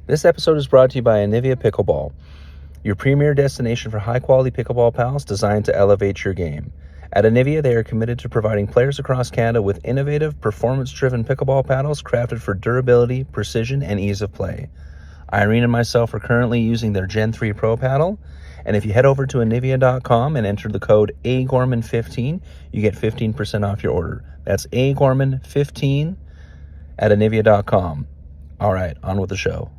This episode is brought to you by Anivia Pickleball, your premier destination for high-quality pickleball paddles designed to elevate your game. At Anivia, they are committed to providing players across Canada with innovative, performance-driven pickleball paddles crafted for durability, precision, and ease of play. Irene and myself are currently using their Gen 3 Pro paddle, and if you head over to Anivia.com and enter the code AGorman15, you get 15% off your order. That's AGorman15 at Anivia.com. All right, on with the show.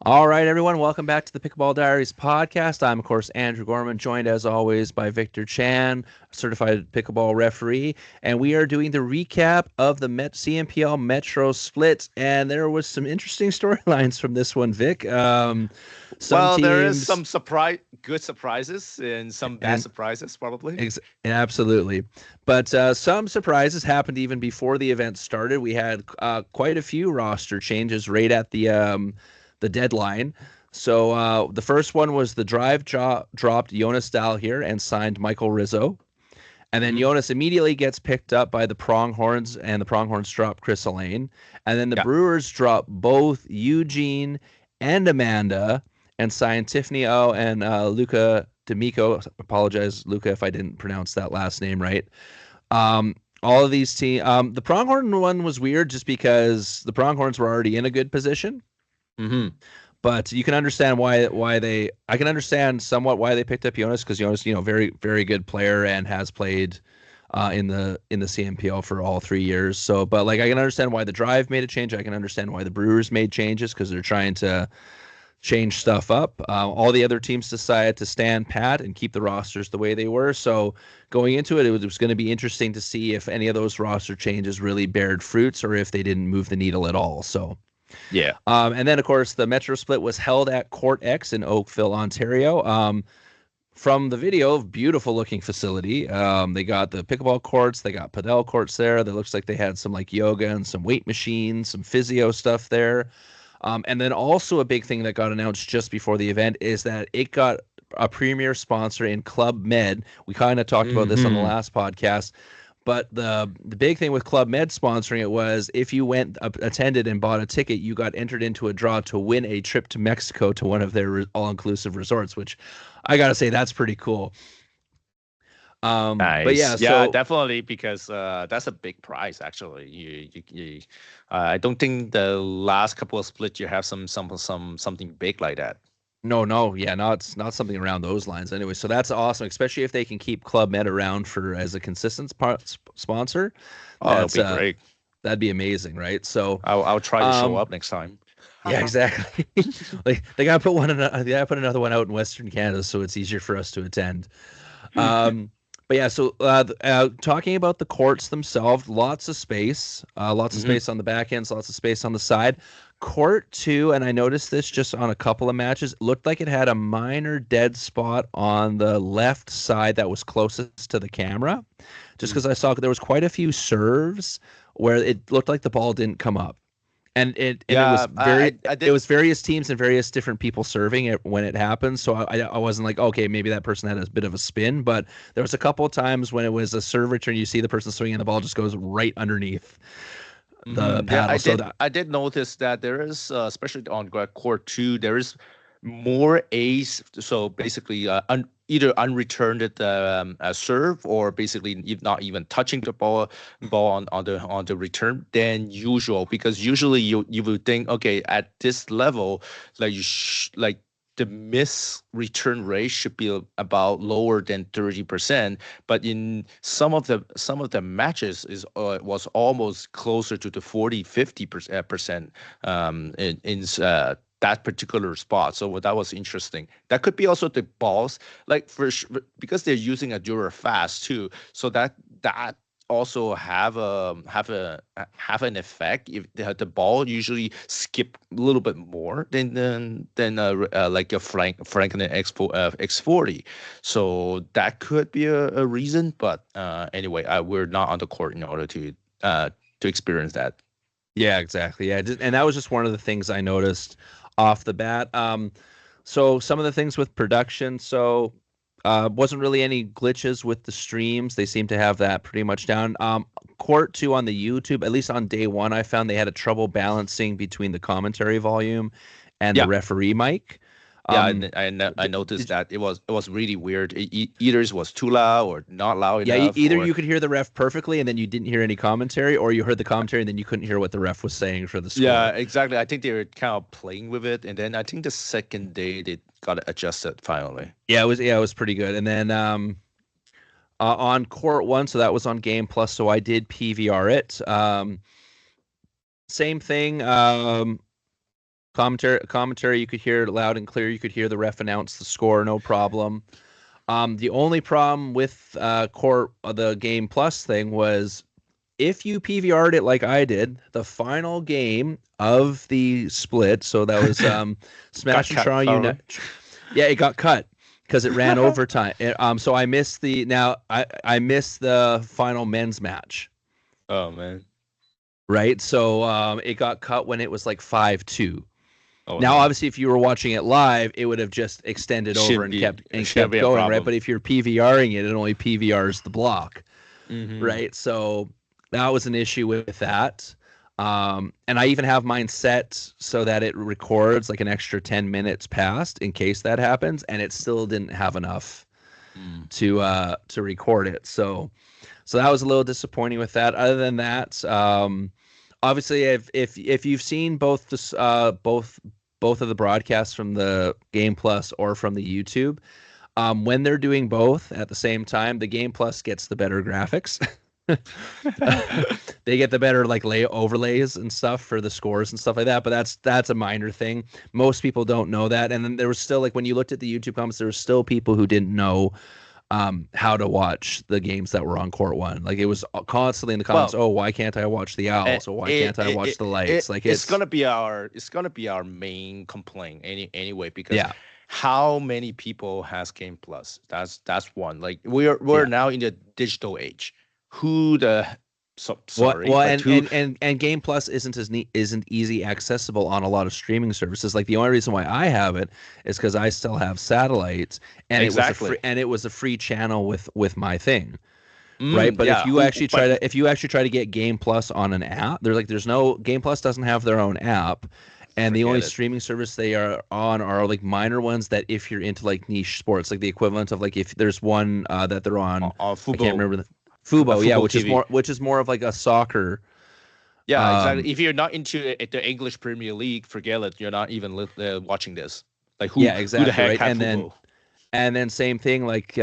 All right, everyone, welcome back to the Pickleball Diaries podcast. I'm, of course, Andrew Gorman, joined as always by Victor Chan, a certified pickleball referee, and we are doing the recap of the CNPL Metro split, and there was some interesting storylines from this one, Vic. There is some good surprises and some bad surprises, probably. Absolutely. But some surprises happened even before the event started. We had quite a few roster changes right at the deadline. So the first one was the Drive dropped Jonas Dahl here and signed Michael Rizzo. And then Jonas immediately gets picked up by the Pronghorns, and the Pronghorns drop Chris Elaine. And then the Brewers drop both Eugene and Amanda and signed Tiffany O and Luca D'Amico. Apologize, Luca, if I didn't pronounce that last name right. All of these teams, the Pronghorn one was weird just because the Pronghorns were already in a good position. Mm-hmm. But you can understand I can understand somewhat why they picked up Jonas, because Jonas, very, very good player and has played in the CNPL for all 3 years. So, but I can understand why the Drive made a change. I can understand why the Brewers made changes, because they're trying to change stuff up. All the other teams decided to stand pat and keep the rosters the way they were. So going into it, it was going to be interesting to see if any of those roster changes really bared fruits or if they didn't move the needle at all. So. Yeah. And then, of course, the Metro split was held at Court X in Oakville, Ontario. From the video, beautiful looking facility. They got the pickleball courts, they got padel courts there. That looks like they had some yoga and some weight machines, some physio stuff there. And then also a big thing that got announced just before the event is that it got a premier sponsor in Club Med. We kind of talked about this on the last podcast. But the big thing with Club Med sponsoring it was if you went, attended, and bought a ticket, you got entered into a draw to win a trip to Mexico to one of their all-inclusive resorts, which I got to say, that's pretty cool. Nice. But yeah, definitely, because that's a big prize, actually. I don't think the last couple of splits you have something big like that. No, not something around those lines anyway. So that's awesome, especially if they can keep Club Med around as a consistent sponsor. That'd be great. That'd be amazing, right? So I'll try to show up next time. Yeah, exactly. They gotta put another one out in Western Canada so it's easier for us to attend. But yeah, so talking about the courts themselves, lots of space, space on the back ends, lots of space on the side. Court 2, and I noticed this just on a couple of matches, looked like it had a minor dead spot on the left side that was closest to the camera, just because I saw there was quite a few serves where it looked like the ball didn't come up. And it was various teams and various different people serving it when it happened. So I wasn't like, okay, maybe that person had a bit of a spin, but there was a couple of times when it was a serve return, you see the person swinging and the ball just goes right underneath the paddle. I did notice that there is, especially on Court 2, there is more ace. So basically, either unreturned serve or basically not even touching the ball on the return than usual. Because usually you would think, okay, at this level, the miss return rate should be about lower than 30%, but in some of the matches was almost closer to the 40-50% that particular spot. So that was interesting. That could be also the balls, like because they're using a Dura Fast too. So that also have an effect if the ball usually skip a little bit more than like a Franklin X40. So that could be a reason. But anyway, we're not on the court in order to experience that. Yeah, exactly. Yeah, and that was just one of the things I noticed off the bat. So some of the things with production. So wasn't really any glitches with the streams. They seem to have that pretty much down. Court 2 on the YouTube, at least on day 1, I found they had a trouble balancing between the commentary volume and the referee mic. I noticed that it was really weird. Either it was too loud or not loud enough. Yeah, either you could hear the ref perfectly and then you didn't hear any commentary, or you heard the commentary and then you couldn't hear what the ref was saying for the score. Yeah, exactly. I think they were kind of playing with it, and then I think the second day they got it adjusted finally. Yeah, it was pretty good. And then on Court 1, so that was on Game Plus, so I did PVR it. Same thing. Commentary, you could hear it loud and clear. You could hear the ref announce the score, no problem. The only problem with the Game Plus thing was if you PVR'd it like I did, the final game of the split, so that was Smash and Toronto United. Yeah, it got cut because it ran overtime. So I missed I missed the final men's match. Oh man! Right, so it got cut when it was like 5-2. Oh, now, obviously, if you were watching it live, it would have just extended over and kept going, right? But if you're PVRing it, it only PVRs the block, right? So that was an issue with that. And I even have mine set so that it records like an extra 10 minutes past in case that happens, and it still didn't have enough to record it. So that was a little disappointing with that. Other than that, obviously, if you've seen both of the broadcasts from the Game Plus or from the YouTube, when they're doing both at the same time, the Game Plus gets the better graphics. They get the better like overlays and stuff for the scores and stuff like that. But that's a minor thing. Most people don't know that. And then there was still, like, when you looked at the YouTube comments, there were still people who didn't know how to watch the games that were on Court 1. Like, it was constantly in the comments, why can't I watch the Owls? Or why can't I watch the Lights? It's gonna be our main complaint anyway, because how many people has Game Plus? That's one. Like, we're now in the digital age. Who the sorry. Well, and Game Plus isn't easy accessible on a lot of streaming services. Like, the only reason why I have it is because I still have satellite, and it was a free channel with my thing, right? But if you actually try to get Game Plus on an app, there's no Game Plus doesn't have their own app, and the only streaming service they are on are like minor ones that if you're into like niche sports, like the equivalent of like if there's one that they're on, I can't remember the. Fubo, yeah, which is more of like a soccer. Yeah, exactly. If you're not into the English Premier League, forget it. You're not even watching this. Like, who the heck had Fubo? And then same thing, like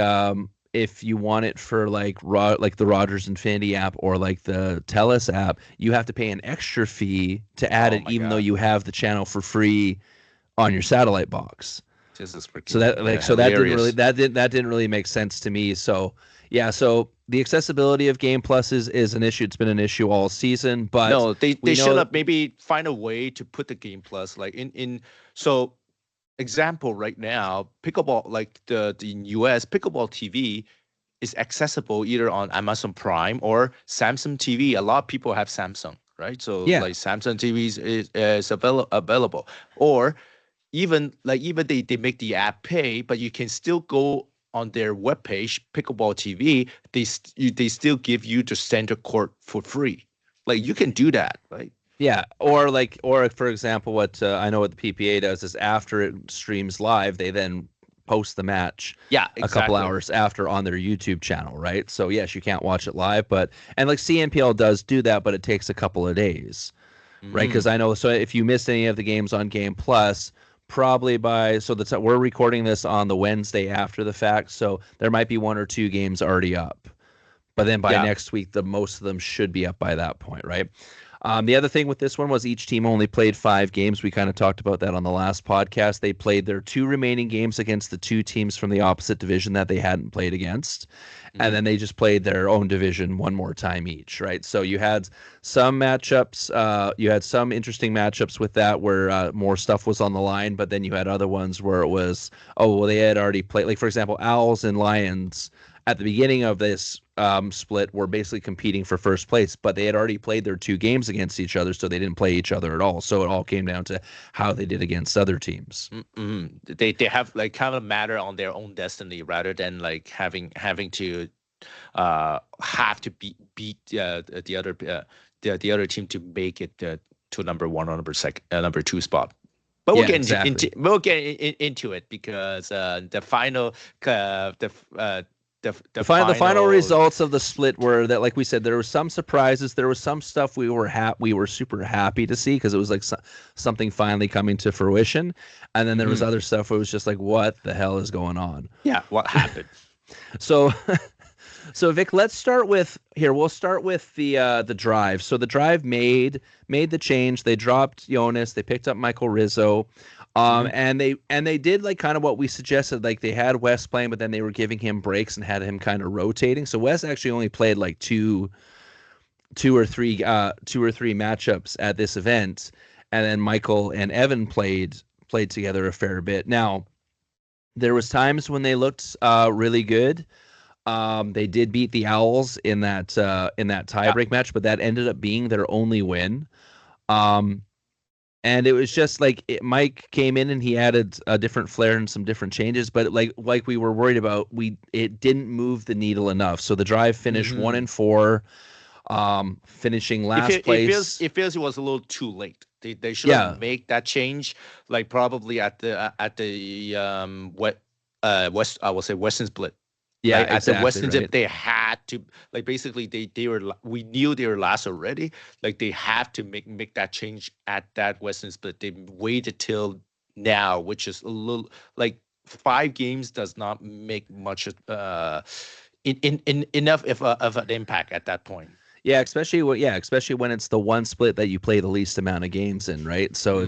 if you want it for like the Rogers Infinity app or like the TELUS app, you have to pay an extra fee to add it, even though you have the channel for free on your satellite box. So that didn't really make sense to me. So. Yeah, so the accessibility of Game Plus is an issue. It's been an issue all season, but no, they should have maybe find a way to put the Game Plus like in. So, example right now, Pickleball, like the US Pickleball TV is accessible either on Amazon Prime or Samsung TV. A lot of people have Samsung, right? So like Samsung TVs is available, or even they make the app pay, but you can still go on their webpage, Pickleball TV, they still give you the center court for free. Like, you can do that, right? Yeah, or for example, what I know what the PPA does is after it streams live, they then post the match a couple hours after on their YouTube channel, right? So yes, you can't watch it live, and like CNPL does do that, but it takes a couple of days, right? Because I know, so if you miss any of the games on Game Plus, probably we're recording this on the Wednesday after the fact, so there might be 1 or 2 games already up, but then by next week most of them should be up by that point, right? The other thing with this one was each team only played 5 games. We kind of talked about that on the last podcast. They played their 2 remaining games against the 2 teams from the opposite division that they hadn't played against. And then they just played their own division one more time each, right? So you had some matchups, you had some interesting matchups with that where more stuff was on the line, but then you had other ones where it was, oh, well, they had already played. Like, for example, Owls and Lions at the beginning of this split were basically competing for first place, but they had already played their 2 games against each other, so they didn't play each other at all. So it all came down to how they did against other teams. They have like kind of matter on their own destiny rather than like having to have to beat the other team to make it to number 1 or number 2 spot. But we'll get into it because the final the final results of the split were that, like we said, there were some surprises. There was some stuff we were super happy to see because it was like something finally coming to fruition, and then there was other stuff where it was just like, what the hell is going on? Yeah, what happened? So Vic, let's start with here. We'll start with the drive. So the drive made the change. They dropped Jonas. They picked up Michael Rizzo. And they did like kind of what we suggested. Like they had Wes playing, but then they were giving him breaks and had him kind of rotating. So Wes actually only played like two or three matchups at this event, and then Michael and Evan played together a fair bit. Now, there was times when they looked really good. They did beat the Owls in that tiebreak match, but that ended up being their only win. And it was just like Mike came in and he added a different flair and some different changes, but like we were worried about, it didn't move the needle enough. So the drive finished 1-4, finishing last place. It feels it was a little too late. They should have make that change like probably at the West, I will say Western split. Yeah, like, exactly, at the Western right. they had to, like, basically we knew they were last already. Like they have to make that change at that Western split. They waited till now, which is a little like 5 games does not make much enough of an impact at that point. Yeah, especially when it's the one split that you play the least amount of games in, right? So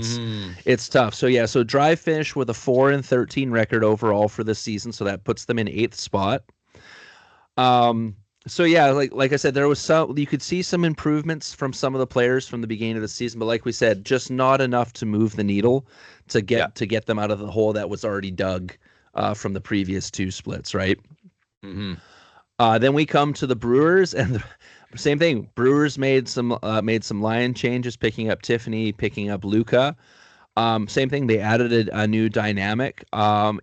it's tough. So drive finished with a 4-13 record overall for the season, so that puts them in 8th spot. So yeah, like I said, there was you could see some improvements from some of the players from the beginning of the season, but like we said, just not enough to move the needle to get them out of the hole that was already dug from the previous 2 splits, right? Then we come to the Brewers, and same thing. Brewers made some line changes, picking up Tiffany, picking up Luca. Same thing. They added a new dynamic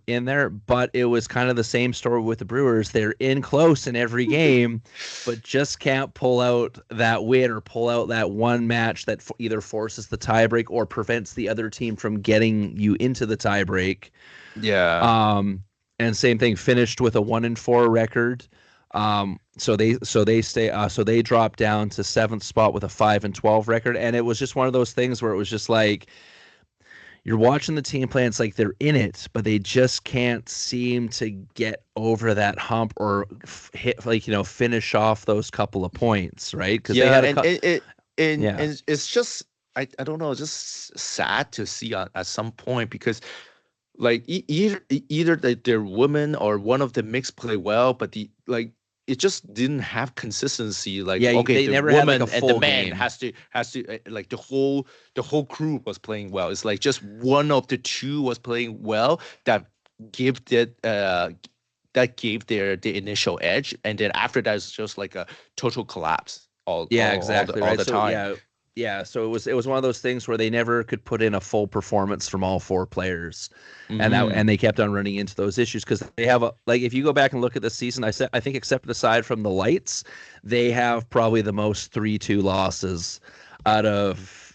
in there, but it was kind of the same story with the Brewers. They're in close in every game, but just can't pull out that win or pull out that one match that either forces the tiebreak or prevents the other team from getting you into the tiebreak. Yeah. And same thing. Finished with a 1-4 record. So they dropped down to 7th spot with a 5-12 record, and it was just one of those things where it was just like you're watching the team play, and it's like they're in it, but they just can't seem to get over that hump or finish off those couple of points, right? Because they had and it's just I don't know, just sad to see at some point because. Like either their women or one of the mix play well, but it just didn't have consistency. Like they the never woman had like a and full the man game. has to like the whole crew was playing well. It's like just one of the 2 was playing well that gave the initial edge, and then after that it's just like a total collapse all the time. Yeah, so it was one of those things where they never could put in a full performance from all 4 players, and they kept on running into those issues because they have if you go back and look at the season, I think except aside from the Lights, they have probably the most 3-2 losses out of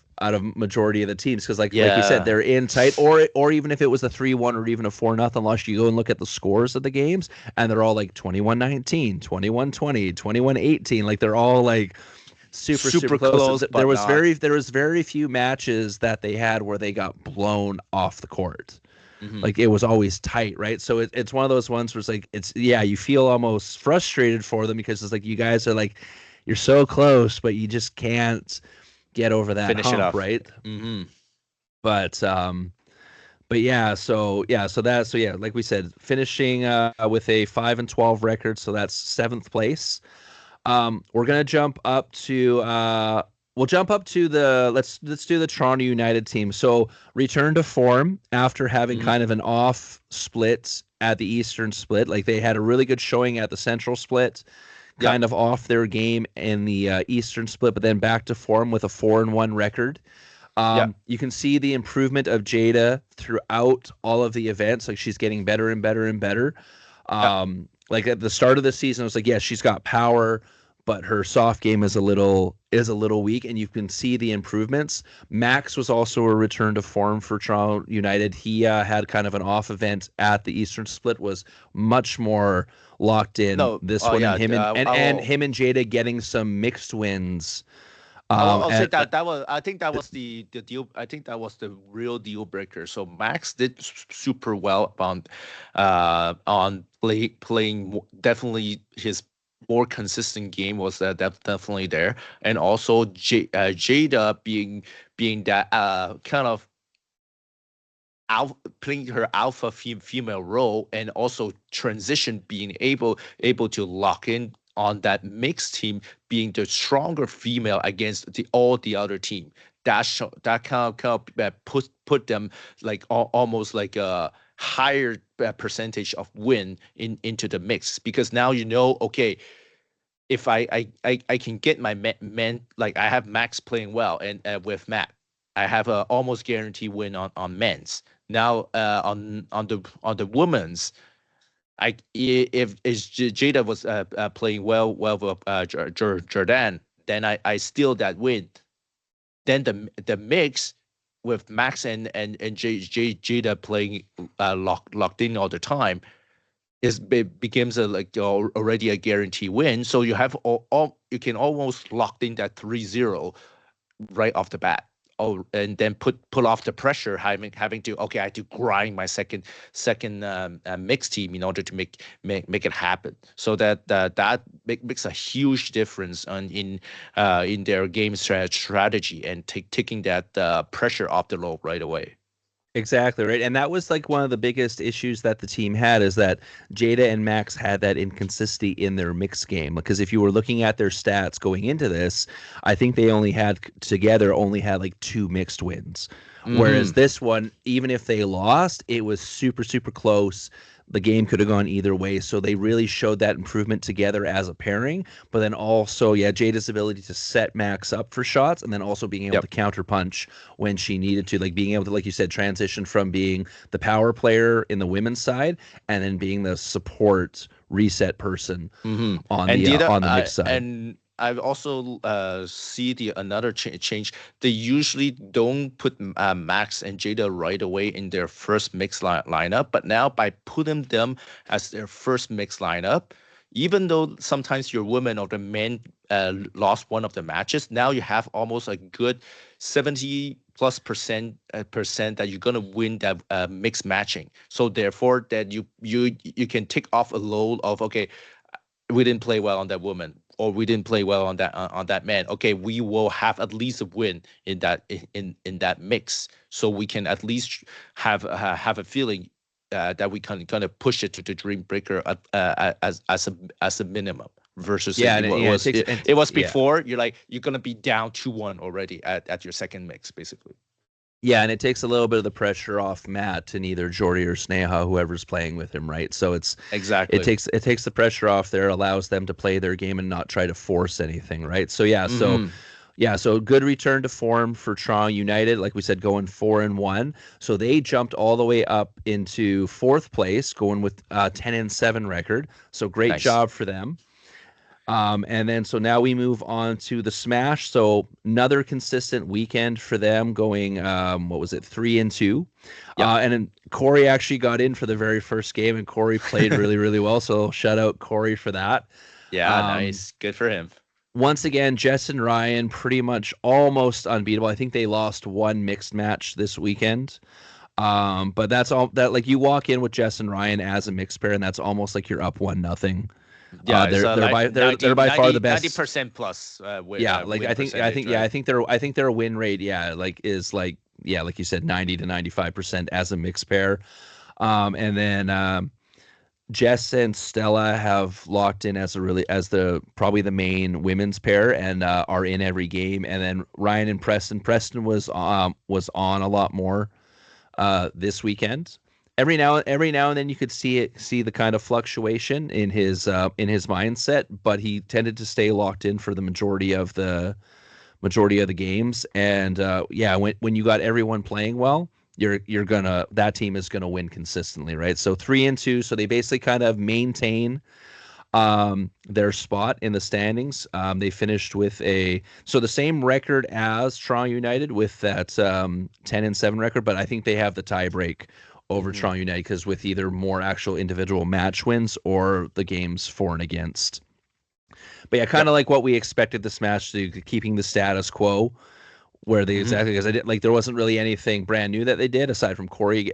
majority of the teams because like you said, they're in tight, or even if it was a 3-1 or even a 4-0 loss, you go and look at the scores of the games and they're all like 21-19, 21-20, 21-18, like they're all like super close. There was very few matches that they had where they got blown off the court. Like it was always tight, right? So it's one of those ones where it's like you feel almost frustrated for them because it's like you guys are like you're so close, but you just can't get over that Finish it hump, off. right? Mm-hmm. But like we said, finishing with a 5-12 record, so that's 7th place. We're gonna jump up to we'll jump up to the let's do the Toronto United team. So return to form after having Mm-hmm. kind of an off split at the Eastern split. Like they had a really good showing at the Central split, Yep. kind of off their game in the Eastern split, but then back to form with a 4-1 record. Yep. You can see the improvement of Jada throughout all of the events. Like she's getting better and better and better. Yep. Like at the start of the season, I was like, yeah, she's got power, but her soft game is a little weak, and you can see the improvements. Max was also a return to form for Toronto United. He had kind of an off event at the Eastern Split, was much more locked in. No. This Oh one, yeah. and him and Jada getting some mixed wins. I'll say At, that was I think that was the deal. I think that was the real deal breaker. So Max did super well on playing definitely his more consistent game was definitely there, and also Jada being that kind of playing her alpha female role, and also transition being able to lock in on that mixed team, being the stronger female against all the other team. That kind of put them like almost like a higher percentage of win into the mix, because now okay, if I can get my men, like I have Max playing well, and with Matt I have a almost guarantee win on men's. Now on the women's, if Jada was playing well with Jordan, then I steal that win. Then the mix with Max and Jada playing locked in all the time becomes already a guarantee win. So you have you can almost lock in that 3-0 right off the bat. Oh, and then pull off the pressure, having to, okay, I have to grind my second mix team in order to make it happen. So that makes a huge difference in their game strategy, and taking that pressure off the low right away. Exactly right. And that was like one of the biggest issues that the team had, is that Jada and Max had that inconsistency in their mix game. Because if you were looking at their stats going into this, I think they only had like 2 mixed wins. Whereas Mm-hmm. this one, even if they lost, it was super, super close. The game could have gone either way. So they really showed that improvement together as a pairing. But then also, yeah, Jada's ability to set Max up for shots, and then also being able Yep. to counterpunch when she needed to, like being able to, like you said, transition from being the power player in the women's side and then being the support reset person Mm-hmm. on And on the mixed side. and I've also see the another change. They usually don't put Max and Jada right away in their first mix lineup, but now by putting them as their first mix lineup, even though sometimes your women or the men lost one of the matches, now you have almost a good 70+% that you're gonna win that mixed matching. So therefore, that you can take off a load of, okay, we didn't play well on that woman, or we didn't play well on that man. Okay, we will have at least a win in that mix, so we can at least have a feeling that we can kind of push it to the dream breaker as a minimum. Versus Yeah, it, and wa- yeah, was it was yeah. before, you're gonna be down 2-1 already at your second mix, basically. Yeah, and it takes a little bit of the pressure off Matt and either Jordy or Sneha, whoever's playing with him, right? So Exactly. it takes the pressure off there, allows them to play their game and not try to force anything, right? So Mm-hmm. so good return to form for Toronto United, like we said, going 4-1. So they jumped all the way up into 4th place, going with 10-7 record. So great Nice. job for them. And then so now we move on to the Smash. So another consistent weekend for them, going 3-2. Yep. And then Corey actually got in for the very first game, and Corey played really, really well. So shout out Corey for that. Yeah, nice. Good for him. Once again, Jess and Ryan pretty much almost unbeatable. I think they lost one mixed match this weekend. But that's all that, like, you walk in with Jess and Ryan as a mixed pair, and that's almost like you're up 1-0. Yeah, it's They're by far the best. 90% plus. Like win I think right? I think their win rate is like like you said 90 to 95% as a mixed pair. And then Jess and Stella have locked in as probably the main women's pair and are in every game. And then Ryan and Preston was on a lot more this weekend. Every now and then you could see the kind of fluctuation in his mindset, but he tended to stay locked in for the majority of the games. And when you got everyone playing well, that team is gonna win consistently, right? So 3-2, so they basically kind of maintain their spot in the standings. They finished with the same record as Toronto United with that 10-7 record, but I think they have the tie break over Toronto United because with either more actual individual match wins or the games for and against. But yeah, kind of like what we expected this match to do, keeping the status quo where they exactly, because I didn't like there wasn't really anything brand new that they did aside from Corey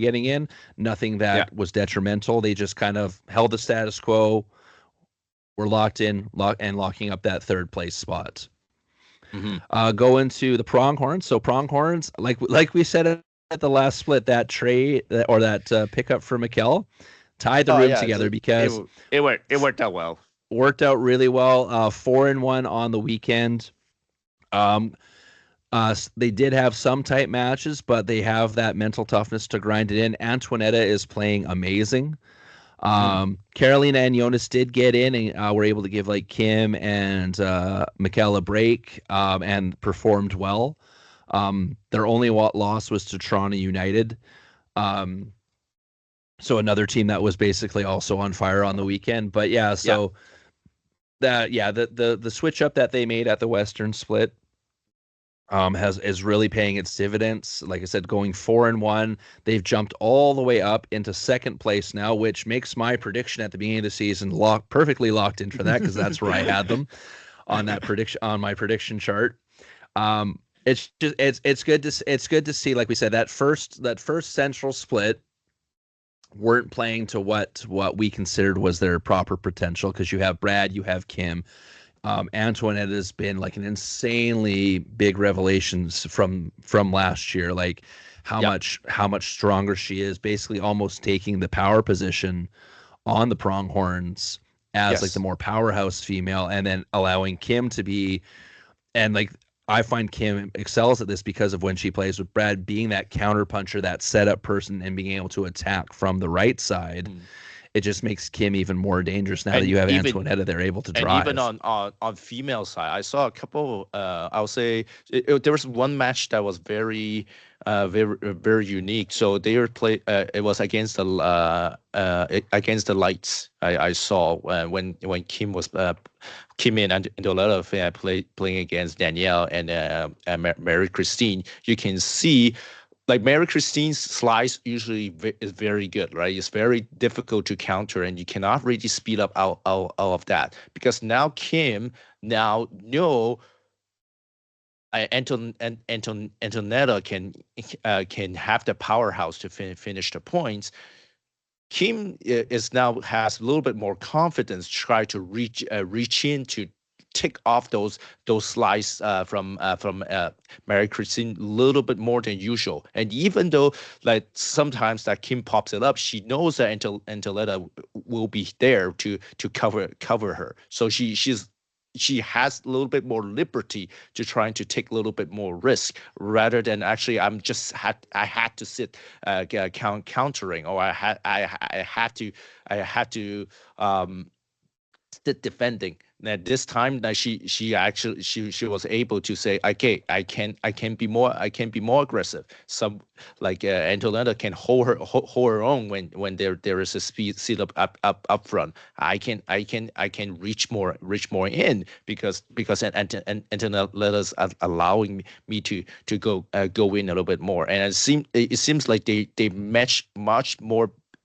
getting in. Nothing that was detrimental. They just kind of held the status quo. Were locking up that third place spot. Go into the Pronghorns. So Pronghorns, like we said at the last split, that trade or that pickup for Mikkel tied the room together because it worked out well. Worked out really well. 4-1 on the weekend. They did have some tight matches, but they have that mental toughness to grind it in. Antoinetta is playing amazing. Carolina and Jonas did get in and were able to give like Kim and Mikkel a break and performed well. Their only loss was to Toronto United. So another team that was basically also on fire on the weekend. But the switch up that they made at the Western split is really paying its dividends. Like I said, going 4-1, they've jumped all the way up into second place now, which makes my prediction at the beginning of the season perfectly locked in for that because that's where I had them on that prediction on my prediction chart. It's good to see, like we said, that first central split weren't playing to what we considered was their proper potential because you have Brad, you have Kim. Antoinette has been like an insanely big revelations from last year, like how much stronger she is, basically almost taking the power position on the Pronghorns as like the more powerhouse female, and then allowing Kim to be, and like I find Kim excels at this because of when she plays with Brad being that counter puncher, that setup person, and being able to attack from the right side. It just makes Kim even more dangerous now that you have Antoinetta. They're able to drive. And even on female side, I saw a couple. I'll say there was one match that was very unique. So they were it was against the Lights. I saw when Kim was Kim and Indoleta playing against Danielle and Mary Christine. You can see. Like Mary Christine's slice usually is very good, right? It's very difficult to counter, and you cannot really speed up out of that because now Kim know Antonetta can have the powerhouse to finish the points. Kim has a little bit more confidence, try to reach in to take off those slices from Mary Christine a little bit more than usual. And even though like sometimes that Kim pops it up, she knows that Antonetta will be there to cover her. So she has a little bit more liberty to trying to take a little bit more risk rather than actually I had to sit countering, or I had to sit defending. That this time that she was able to say, okay, I can be more aggressive. Some like Antonetta can hold her own when there is a speed up front. I can reach more in because Antonetta's allowing me to go in a little bit more, and it seems like they match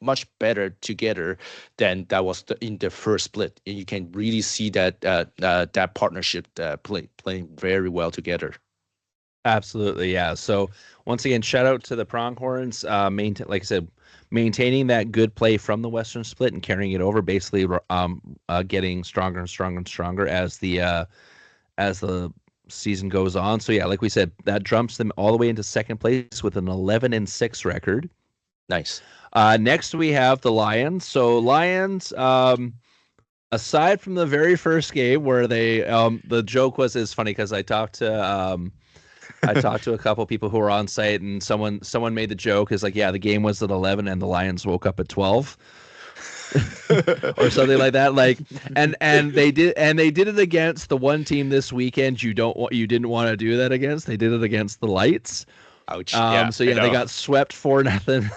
much better together than that was in the first split. And you can really see that that partnership playing very well together. Absolutely, yeah. So once again, shout out to the Pronghorns. Like I said, maintaining that good play from the Western split and carrying it over, basically getting stronger and stronger and stronger as the season goes on. So yeah, like we said, that jumps them all the way into second place with an 11-6 record. Nice. Next we have the Lions. So Lions, aside from the very first game where they, the joke was, is funny because I talked to a couple people who were on site, and someone made the joke is like, yeah, the game was at 11 and the Lions woke up at 12. Or something like that, like, and they did it against the one team this weekend you didn't want to do that against. They did it against the Lights. Ouch. So yeah, they got swept 4-0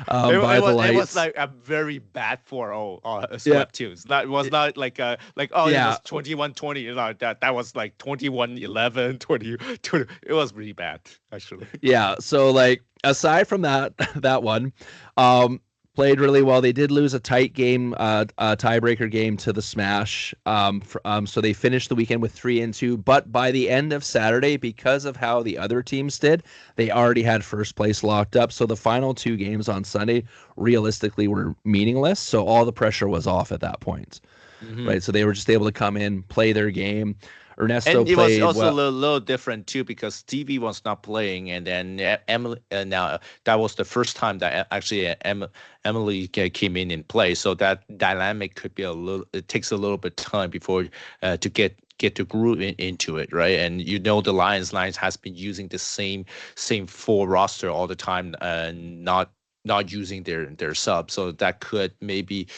by the Lights. It was like a very bad 4-0 swept too. That was not like it was 21-20. You know, that was like 21-11, 20. It was really bad actually. Yeah. So like aside from that one, played really well. They did lose a tight game, a tiebreaker game to the Smash. So they finished the weekend with 3-2. But by the end of Saturday, because of how the other teams did, they already had first place locked up. So the final two games on Sunday realistically were meaningless. So all the pressure was off at that point, right? So they were just able to come in, play their game. Ernesto and it played was also well. a little different too because Stevie was not playing, and then Emily. Now that was the first time that actually Emily came in and play. So that dynamic could be a little. It takes a little bit of time before to get to groove into it, right? And you know the Lions has been using the same full roster all the time, and not using their sub. So that could maybe.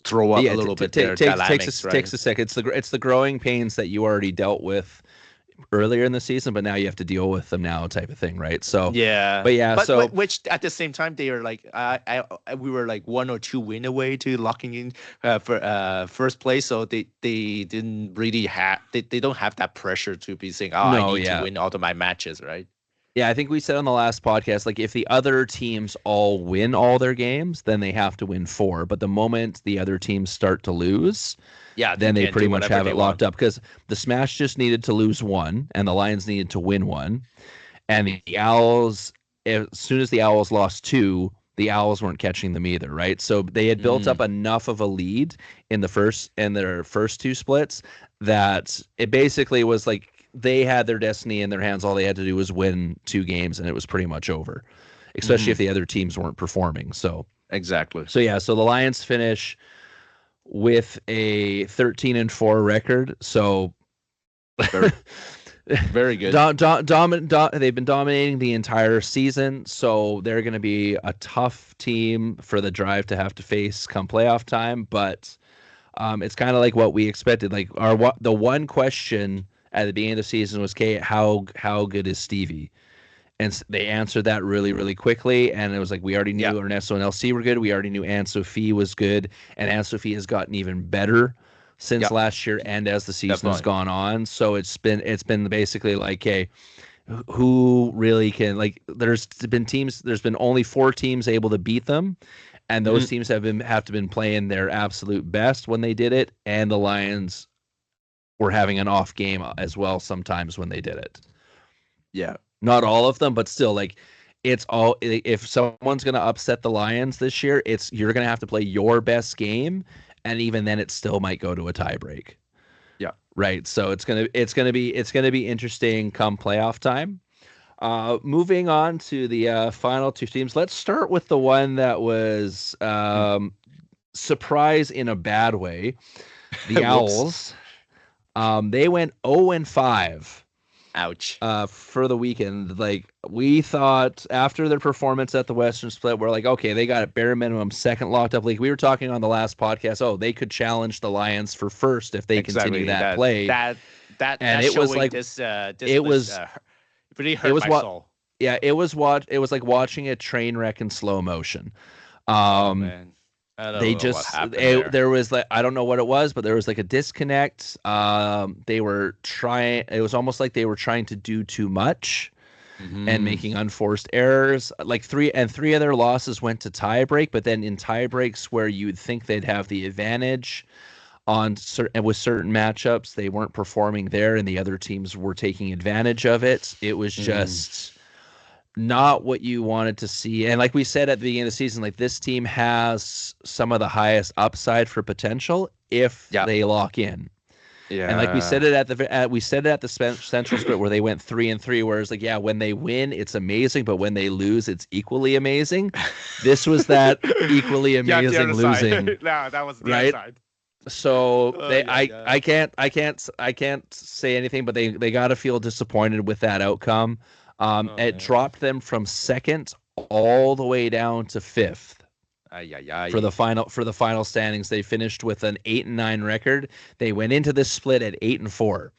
Throw up a little bit there. Takes a second. It's the growing pains that you already dealt with earlier in the season, but now you have to deal with them now, type of thing, right? So but which at the same time they are like we were like 1 or 2 win away to locking in for first place, so they didn't really have they don't have that pressure to be saying I need to win all of my matches, right? Yeah, I think we said on the last podcast, like if the other teams all win all their games, then they have to win 4. But the moment the other teams start to lose, then they pretty much have it locked up, because the Smash just needed to lose 1 and the Lions needed to win 1. And the Owls, as soon as the Owls lost 2, the Owls weren't catching them either, right? So they had built up enough of a lead in their first 2 splits that it basically was like, they had their destiny in their hands. All they had to do was win 2 games, and it was pretty much over, especially if the other teams weren't performing. So exactly. So the Lions finish with a 13-4 record. So very good. They've been dominating the entire season. So they're going to be a tough team for the Drive to have to face come playoff time. But it's kind of like what we expected. Like the one question at the beginning of the season was, how good is Stevie? And they answered that really, really quickly. And it was like, we already knew Ernesto and LC were good. We already knew Anne-Sophie was good. And Anne-Sophie has gotten even better since last year and as the season has gone on. So it's been basically like, hey, who really can, like, there's been only 4 teams able to beat them. And those teams have been playing their absolute best when they did it. And the Lions were having an off game as well sometimes when they did it. Yeah. Not all of them, but still, like, it's all, if someone's going to upset the Lions this year, you're going to have to play your best game, and even then it still might go to a tie break. Yeah. Right. So it's going to be interesting come playoff time. Moving on to the final 2 teams. Let's start with the one that was surprise in a bad way. The Owls. They went 0-5. Ouch. For the weekend. Like, we thought after their performance at the Western Split, we're like, okay, they got a bare minimum second locked up. Like we were talking on the last podcast, they could challenge the Lions for first if they continue that play. And it was like it was really hurt my soul. Yeah, it was like watching a train wreck in slow motion. Oh, man. There was like, I don't know what it was, but there was like a disconnect. It was almost like they were trying to do too much and making unforced errors. Like 3 of their losses went to tie break, but then in tie breaks where you'd think they'd have the advantage with certain matchups, they weren't performing there and the other teams were taking advantage of it. It was just not what you wanted to see. And like we said at the beginning of the season, like this team has some of the highest upside for potential if they lock in. Yeah. And like we said it at the Central Split where they went 3-3, whereas like when they win it's amazing, but when they lose it's equally amazing. This was that equally amazing losing. No, that was the right? other side. So I can't say anything, but they got to feel disappointed with that outcome. It dropped them from second all the way down to fifth. For the final standings. They finished with an 8-9 record. They went into this split at 8-4.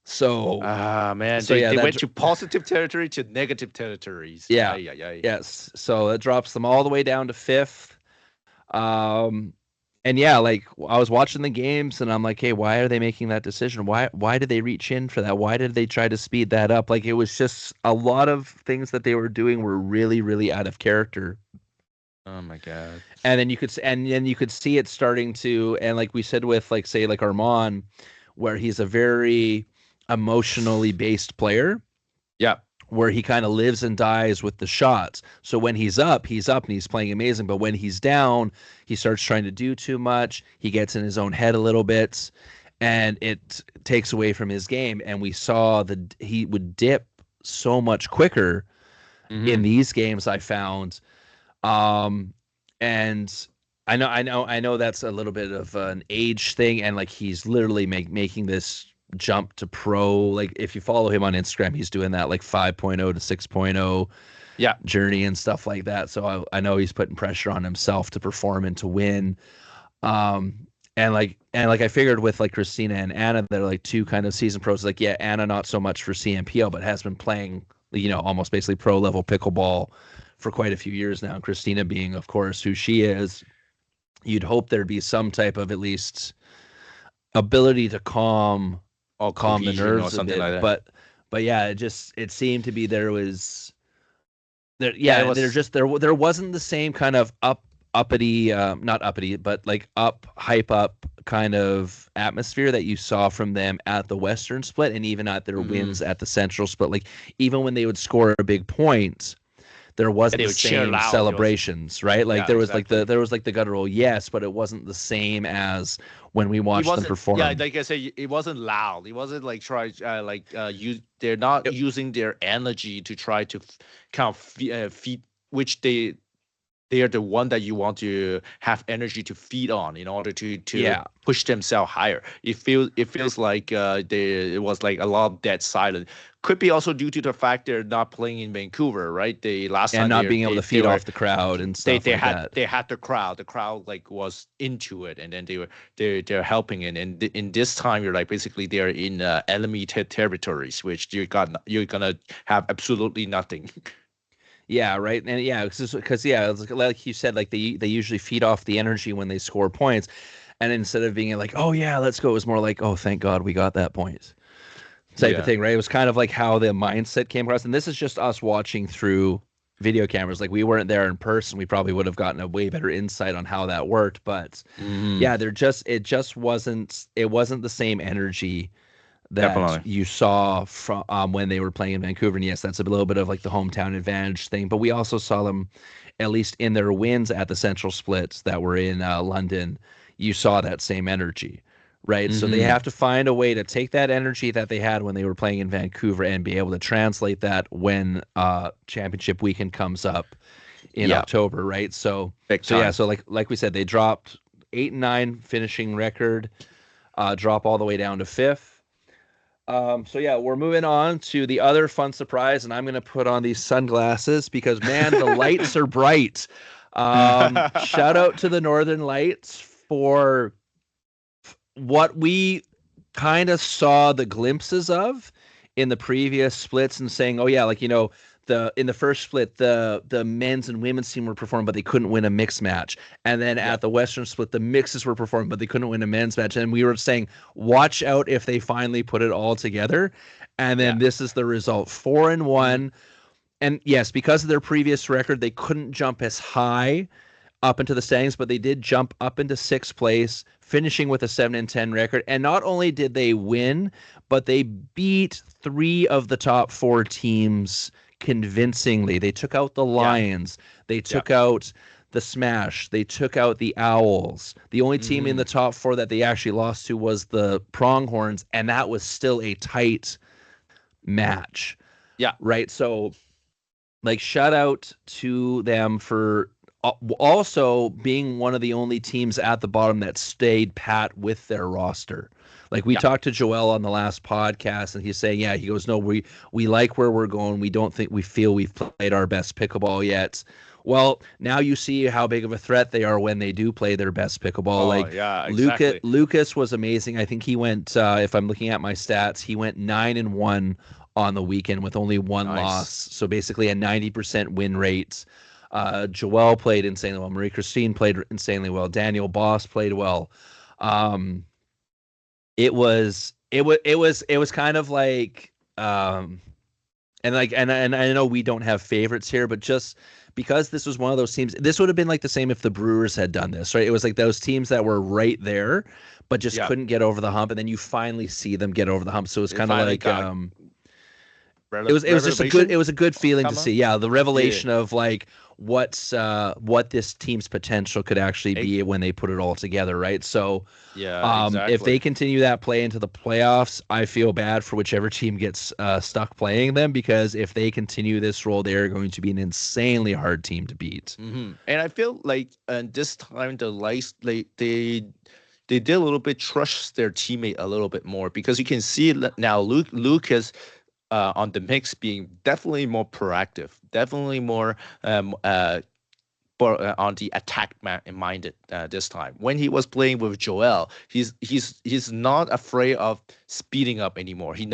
So man, they went to positive territory to negative territories. Yes. So it drops them all the way down to fifth. And like I was watching the games and I'm like, hey, why are they making that decision? Why did they reach in for that? Why did they try to speed that up? Like it was just a lot of things that they were doing were really, really out of character. Oh my God. And then you could see it starting to, and like we said with like say like Armand, where he's a very emotionally based player. Yeah. Where he kind of lives and dies with the shots. So when he's up and he's playing amazing. But when he's down, he starts trying to do too much. He gets in his own head a little bit, and it takes away from his game. And we saw he would dip so much quicker in these games, I found. And I know that's a little bit of an age thing, and like he's literally making this jump to pro. Like if you follow him on Instagram, he's doing that like 5.0 to 6.0 journey and stuff like that. So I know he's putting pressure on himself to perform and to win. And like I figured with like Christina and Anna, they're like two kind of season pros. Like Anna not so much for CNPL, but has been playing almost basically pro level pickleball for quite a few years now. Christina being, of course, who she is. You'd hope there'd be some type of at least ability to calm the nerves or something like that. But it seemed to be there wasn't the same kind of uppity, not uppity, but like hype up kind of atmosphere that you saw from them at the Western Split and even at their wins at the Central Split. Like even when they would score a big point, there wasn't the same celebrations, right? Like there was exactly. there was the guttural yes, but it wasn't the same as when we watched them perform. Yeah, like I say, it wasn't loud. It wasn't like they're not using their energy to try to kind of feed, which they are the one that you want to have energy to feed on in order to push themselves higher. It feels like it was like a lot of dead silence. Could be also due to the fact they're not playing in Vancouver, right? They last time not being able to feed off the crowd and stuff they had the crowd. The crowd like was into it, and then they're helping it. And in this time, you're like basically they're in enemy territories, which you're gonna have absolutely nothing. Yeah, right. And because like you said, like they usually feed off the energy when they score points, and instead of being like, oh yeah, let's go, it was more like, oh thank God we got that point type of thing, right? It was kind of like how the mindset came across, and this is just us watching through video cameras. Like we weren't there in person, we probably would have gotten a way better insight on how that worked. But it wasn't the same energy that you saw from when they were playing in Vancouver. And yes, that's a little bit of like the hometown advantage thing, but we also saw them, at least in their wins at the Central Splits that were in London, you saw that same energy, right? So they have to find a way to take that energy that they had when they were playing in Vancouver and be able to translate that when championship weekend comes up in October, right? So like we said, they dropped 8-9 finishing record, drop all the way down to fifth. We're moving on to the other fun surprise, and I'm going to put on these sunglasses because, man, the lights are bright. Shout out to the Northern Lights for what we kind of saw the glimpses of in the previous splits and saying, oh, yeah, like, in the first split, the men's and women's team were performing, but they couldn't win a mixed match. And then at the Western Split, the mixes were performing, but they couldn't win a men's match. And we were saying, watch out if they finally put it all together. And then this is the result, 4-1. And yes, because of their previous record, they couldn't jump as high up into the standings, but they did jump up into sixth place, finishing with a 7-10 record. And not only did they win, but they beat 3 of the top 4 teams convincingly. They took out the Lions. They took out the Smash. They took out the Owls. The only team in the top 4 that they actually lost to was the Pronghorns, and that was still a tight match. Yeah. Right. So, like, shout out to them for also being one of the only teams at the bottom that stayed pat with their roster. Like, we talked to Joel on the last podcast, and he's saying, he goes, no, we like where we're going. We feel we've played our best pickleball yet. Well, now you see how big of a threat they are when they do play their best pickleball. Exactly. Lucas was amazing. I think he went, if I'm looking at my stats, he went 9-1 on the weekend with only one loss. So basically a 90% win rate. Joelle played insanely well. Marie Christine played insanely well. Daniel Boss played well. It was kind of like, and I know we don't have favorites here, but just because this was one of those teams, this would have been like the same if the Brewers had done this, right? It was like those teams that were right there, but just couldn't get over the hump, and then you finally see them get over the hump. So it's kind of like it was just a good feeling to see. Yeah, the revelation of like what this team's potential could actually be when they put it all together, right? So exactly. if they continue that play into the playoffs, I feel bad for whichever team gets stuck playing them, because if they continue this role, they're going to be an insanely hard team to beat. And I feel like this time the Lights, they did a little bit trust their teammate a little bit more, because you can see now Lucas on the mix being definitely more proactive, definitely more on the attack minded this time. When he was playing with Joel, he's not afraid of speeding up anymore. He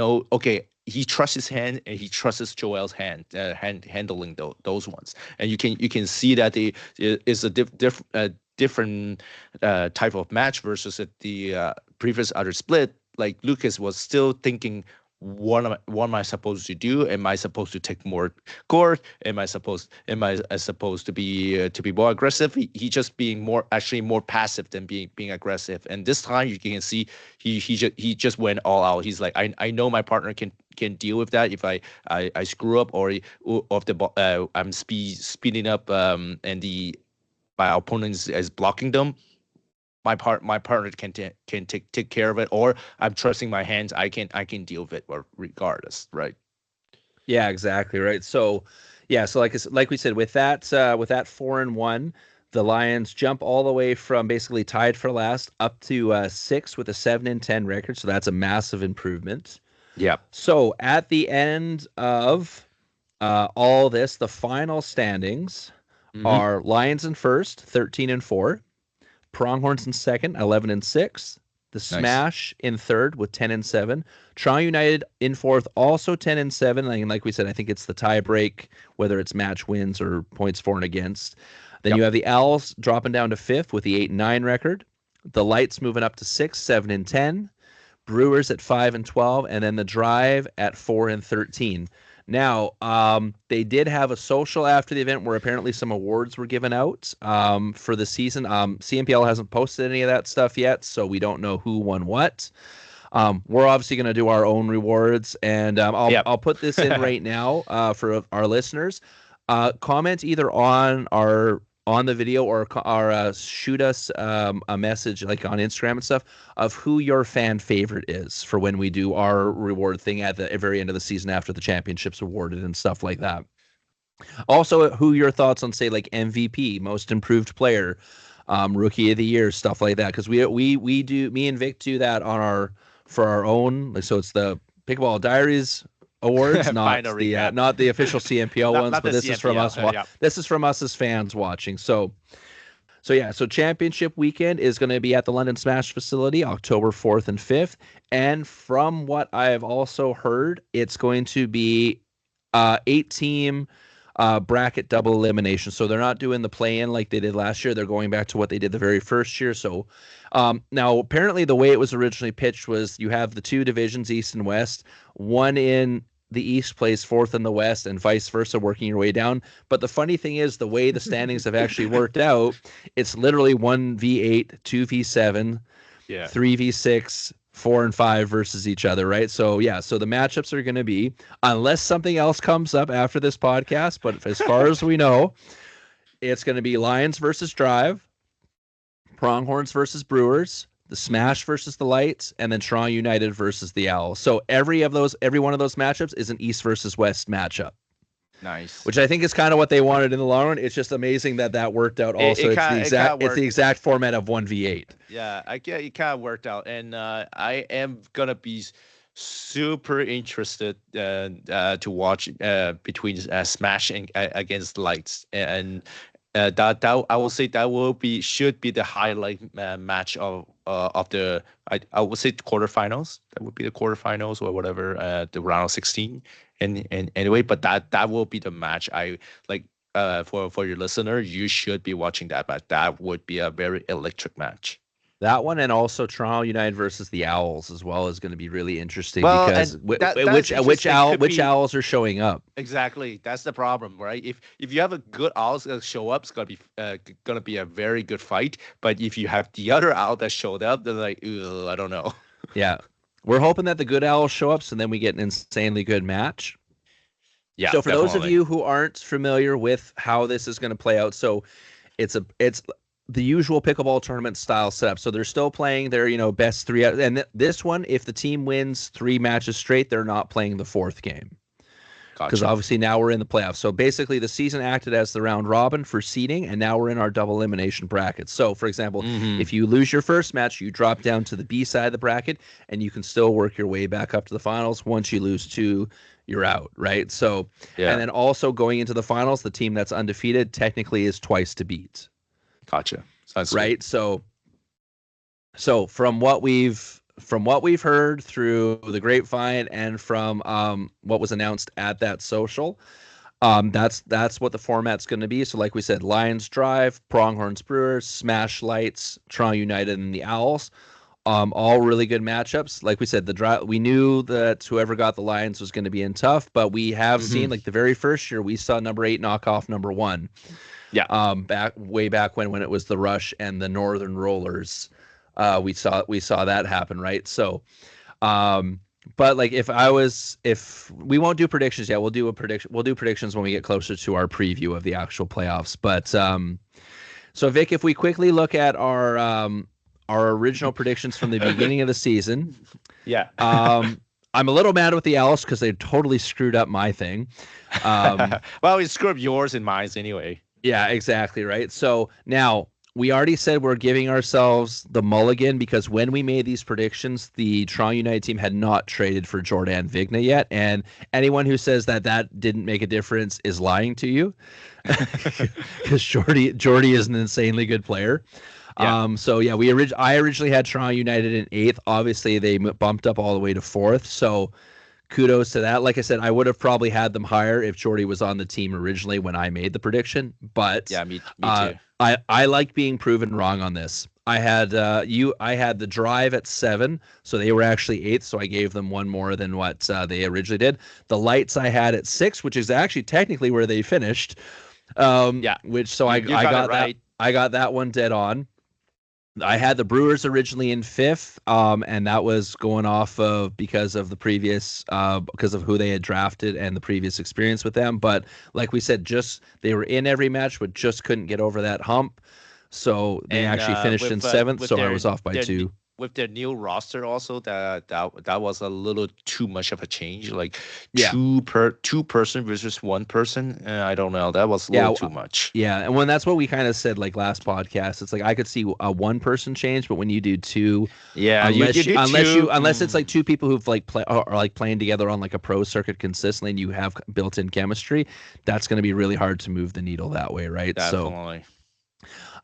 trusts his hand, and he trusts Joel's hand handling those ones. And you can see that it's a different type of match versus the previous other split. Like, Lucas was still thinking, what am I supposed to do? Am I supposed to take more court? Am I supposed to be more aggressive? He just being more passive than being aggressive. And this time you can see he just went all out. He's like, I know my partner can deal with that if I screw up, or if the I'm speeding up and my opponent is blocking them. My partner can take care of it, or I'm trusting my hands. I can deal with it, or regardless, right? Yeah, exactly, right. So like we said, with that 4-1, the Lions jump all the way from basically tied for last up to 6 with a 7-10 record. So that's a massive improvement. Yeah. So at the end of all this, the final standings are Lions in first, 13-4. Pronghorns in second, 11-6. The Smash in third with 10-7. Toronto United in fourth, also 10-7. And like we said, I think it's the tie break, whether it's match wins or points for and against. Then you have the Owls dropping down to fifth with the 8-9 record. The Lights moving up to 6, 7-10. Brewers at 5-12, and then the Drive at 4-13. Now, they did have a social after the event where apparently some awards were given out for the season. CNPL hasn't posted any of that stuff yet, so we don't know who won what. We're obviously going to do our own rewards, and I'll put this in right now for our listeners. Comment either on the video or shoot us a message like on Instagram and stuff of who your fan favorite is for when we do our reward thing at the very end of the season after the championship's awarded and stuff like that. Also, who your thoughts on, say, like MVP, most improved player, rookie of the year, stuff like that, because we do, me and Vic do that for our own, like, so it's the Pickleball Diaries awards, not the official CNPL ones, but this is from us. This is from us as fans watching. So championship weekend is going to be at the London Smash facility, October 4th and 5th. And from what I have also heard, it's going to be 8-team bracket double elimination. So they're not doing the play-in like they did last year. They're going back to what they did the very first year. So now apparently the way it was originally pitched was you have the two divisions, East and West. One in the East plays fourth in the West, and vice versa, working your way down. But the funny thing is, the way the standings have actually worked out, it's literally 1v8, 2v7, 3v6, 4 and 5 versus each other, right? So yeah, so the matchups are going to be, unless something else comes up after this podcast, but as far as we know, it's going to be Lions versus Drive, Pronghorns versus Brewers, the Smash versus the Lights, and then Toronto United versus the Owls. So every one of those matchups is an East versus West matchup. Nice. Which I think is kind of what they wanted in the long run. It's just amazing that worked out. Also, it's the exact format of 1v8. Yeah, it kind of worked out, and I am gonna be super interested to watch between Smash and against Lights, and that I will say that should be the highlight match of the I would say quarterfinals. That would be the quarterfinals or whatever, the round of 16. And anyway, but that will be the match I like. For your listener, you should be watching that match. That would be a very electric match. That one, and also Toronto United versus the Owls as well, is going to be really interesting, Well, because and which Owls are showing up. Exactly, that's the problem, right? If you have a good Owls that show up, it's gonna be a very good fight. But if you have the other Owl that showed up, they're like, I don't know. Yeah. We're hoping that the good Owls show up, so then we get an insanely good match. Yeah. So for those of you who aren't familiar with how this is going to play out, so it's the usual pickleball tournament style setup. So they're still playing their best three, and this one, if the team wins 3 matches straight, they're not playing the 4th game. Because obviously now we're in the playoffs. So basically the season acted as the round robin for seeding, and now we're in our double elimination bracket. So for example, if you lose your first match, you drop down to the B side of the bracket, and you can still work your way back up to the finals. Once you lose 2, you're out, right? So, and then also going into the finals, the team that's undefeated technically is twice to beat. Gotcha. Sounds right. Good. So from what we've heard through the grapevine and from what was announced at that social, that's what the format's going to be. So like we said, Lions Drive, Pronghorns Brewers, Smash Lights, Toronto United, and the Owls. All really good matchups. Like we said, we knew that whoever got the Lions was going to be in tough, but we have seen, like the very first year, we saw number 8 knock off number 1. Yeah. Way back when it was the Rush and the Northern Rollers. We saw that happen, right? So, but like if we won't do predictions yet, we'll do predictions when we get closer to our preview of the actual playoffs. But so Vic, if we quickly look at our original predictions from the beginning of the season, yeah. I'm a little mad with the Owls because they totally screwed up my thing. Well, we screwed up yours and mine anyway. Yeah, exactly, right? So now we already said we're giving ourselves the mulligan because when we made these predictions, the Toronto United team had not traded for Jordan Vigna yet. And anyone who says that didn't make a difference is lying to you, because Jordy is an insanely good player. Yeah. So yeah, I originally had Toronto United in 8th. Obviously, they bumped up all the way to 4th. So kudos to that. Like I said, I would have probably had them higher if Jordy was on the team originally when I made the prediction. But yeah, me too. I like being proven wrong on this. I had the Drive at 7, so they were actually 8th. So I gave them 1 more than what they originally did. The Lights I had at 6, which is actually technically where they finished. I got right. I got that one dead on. I had the Brewers originally in 5th, and that was going off of because of who they had drafted and the previous experience with them. But like we said, they were in every match, but just couldn't get over that hump. So they actually finished in 7th. So I was off by 2. With their new roster, also that was a little too much of a change. Like two person versus 1 person. I don't know. That was a little too much. Yeah, and when that's what we kind of said like last podcast, it's like I could see a 1 person change, but when you do 2, unless it's like 2 people who've are like playing together on like a pro circuit consistently, and you have built-in chemistry, that's going to be really hard to move the needle that way, right? Definitely. So.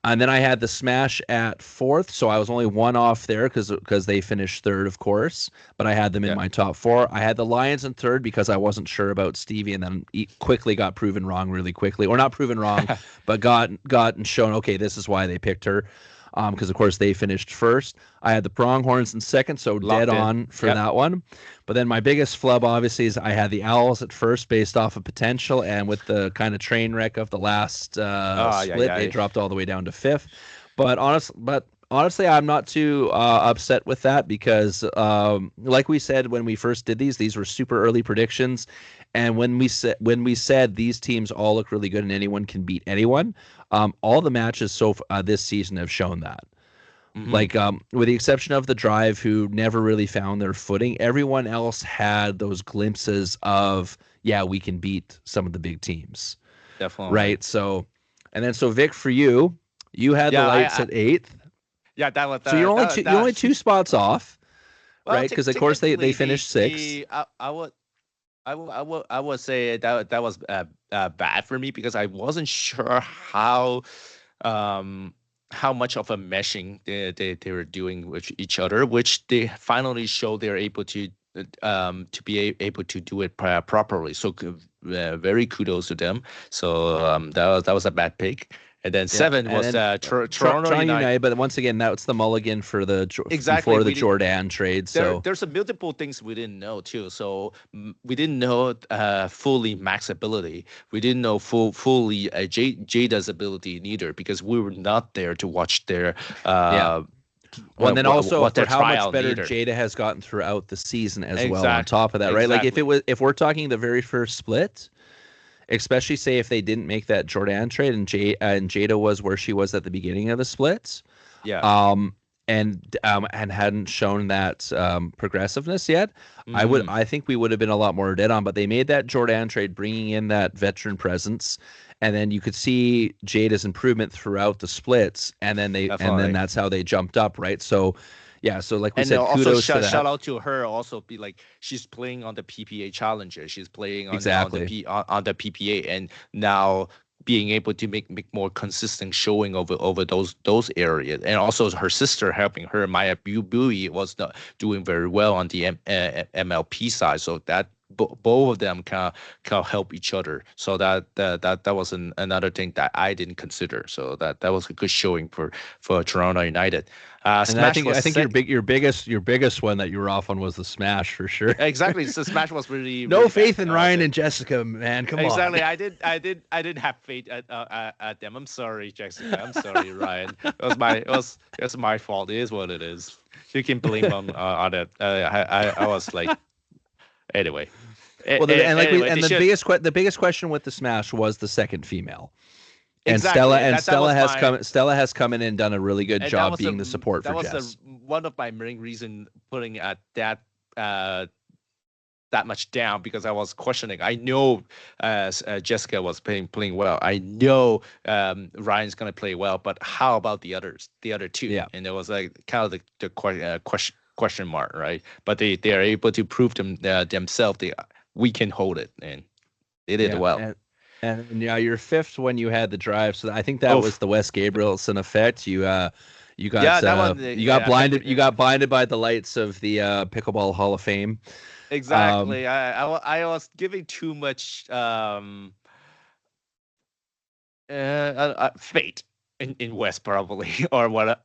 And then I had the Smash at 4th, so I was only 1 off there because they finished 3rd, of course. But I had them in my top 4. I had the Lions in 3rd because I wasn't sure about Stevie, and then quickly got proven wrong really quickly. Or not proven wrong, but got and shown, okay, this is why they picked her. Because, of course, they finished 1st. I had the Pronghorns in 2nd, so dead on for that one. But then my biggest flub, obviously, is I had the Owls at 1st based off of potential. And with the kind of train wreck of the last split, they dropped all the way down to 5th. But honestly, I'm not too upset with that because, like we said when we first did these were super early predictions, and when we said these teams all look really good and anyone can beat anyone, all the matches this season have shown that. Mm-hmm. Like, with the exception of the Drive, who never really found their footing, everyone else had those glimpses of, yeah, we can beat some of the big teams, Definitely. right? So, and then Vic, for you, you had the Lights at 8th. Yeah, that was So you're only 2 spots off, well, right? Because of course they finished 6th. I would say that was bad for me because I wasn't sure how much of a meshing they were doing with each other, which they finally showed they're able to be able to do it properly. So very kudos to them. So that was a bad pick. And then 7 was Toronto United. But once again, that's the mulligan for Exactly. before the Jordan trade. So there's a multiple things we didn't know too. So we didn't know fully Mac's ability. We didn't know fully Jada's ability neither because we were not there to watch their Well, and then also for how much better neither. Jada has gotten throughout the season as well. On top of that, right? Like if we're talking the very first split, especially say if they didn't make that Jordan trade and Jada was where she was at the beginning of the splits, and hadn't shown that progressiveness yet, I think we would have been a lot more dead on. But they made that Jordan trade, bringing in that veteran presence, and then you could see Jada's improvement throughout the splits, and then that's how they jumped up, right? So. Yeah, so like we said, kudos to that. Shout out to her. Also, be like she's playing on the PPA Challenger. She's playing on the PPA, and now being able to make more consistent showing over those areas, and also her sister helping her. Maya Bui was not doing very well on the MLP side, so that both of them can help each other. So that was another thing that I didn't consider. So that was a good showing for Toronto United. And I think your biggest one that you were off on was the Smash for sure. Exactly, so Smash was really no faith in Ryan and Jessica, man. Come on. Exactly, I didn't have faith at them. I'm sorry, Jessica. I'm sorry, Ryan. It was my fault. It is what it is. You can blame on it. I was like, anyway. Well, the biggest question with the Smash was the second female. And exactly. Stella has come in and done a really good job being the support for Jess. That was one of my main reasons putting at that much down, because I was questioning. I know Jessica was playing well. I know Ryan's gonna play well, but how about the other two? Yeah. And it was like kind of the question mark, right? But they are able to prove themselves. We can hold it, and they did well. And yeah, you're 5th when you had the Drive, so I think that was the Wes Gabrielson effect. You got blinded. You got blinded by the lights of the Pickleball Hall of Fame. Exactly. I was giving too much fate in West, probably, or not.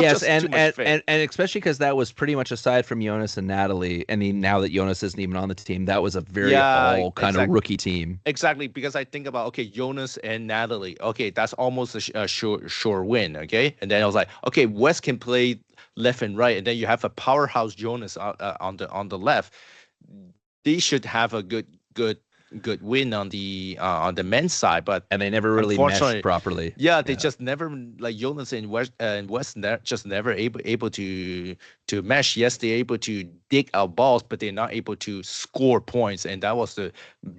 Yes, and especially because that was pretty much, aside from Jonas and Natalie, and now that Jonas isn't even on the team, that was a very kind of rookie team. Exactly, because I think about, okay, Jonas and Natalie, okay, that's almost a sure win, okay, and then I was like, okay, West can play left and right, and then you have a powerhouse Jonas on the left. They should have a good win on the men's side, and they never really meshed properly. Yeah, they just never, like Jonas and West just never able to mesh. Yes, they're able to dig out balls, but they're not able to score points, and that was the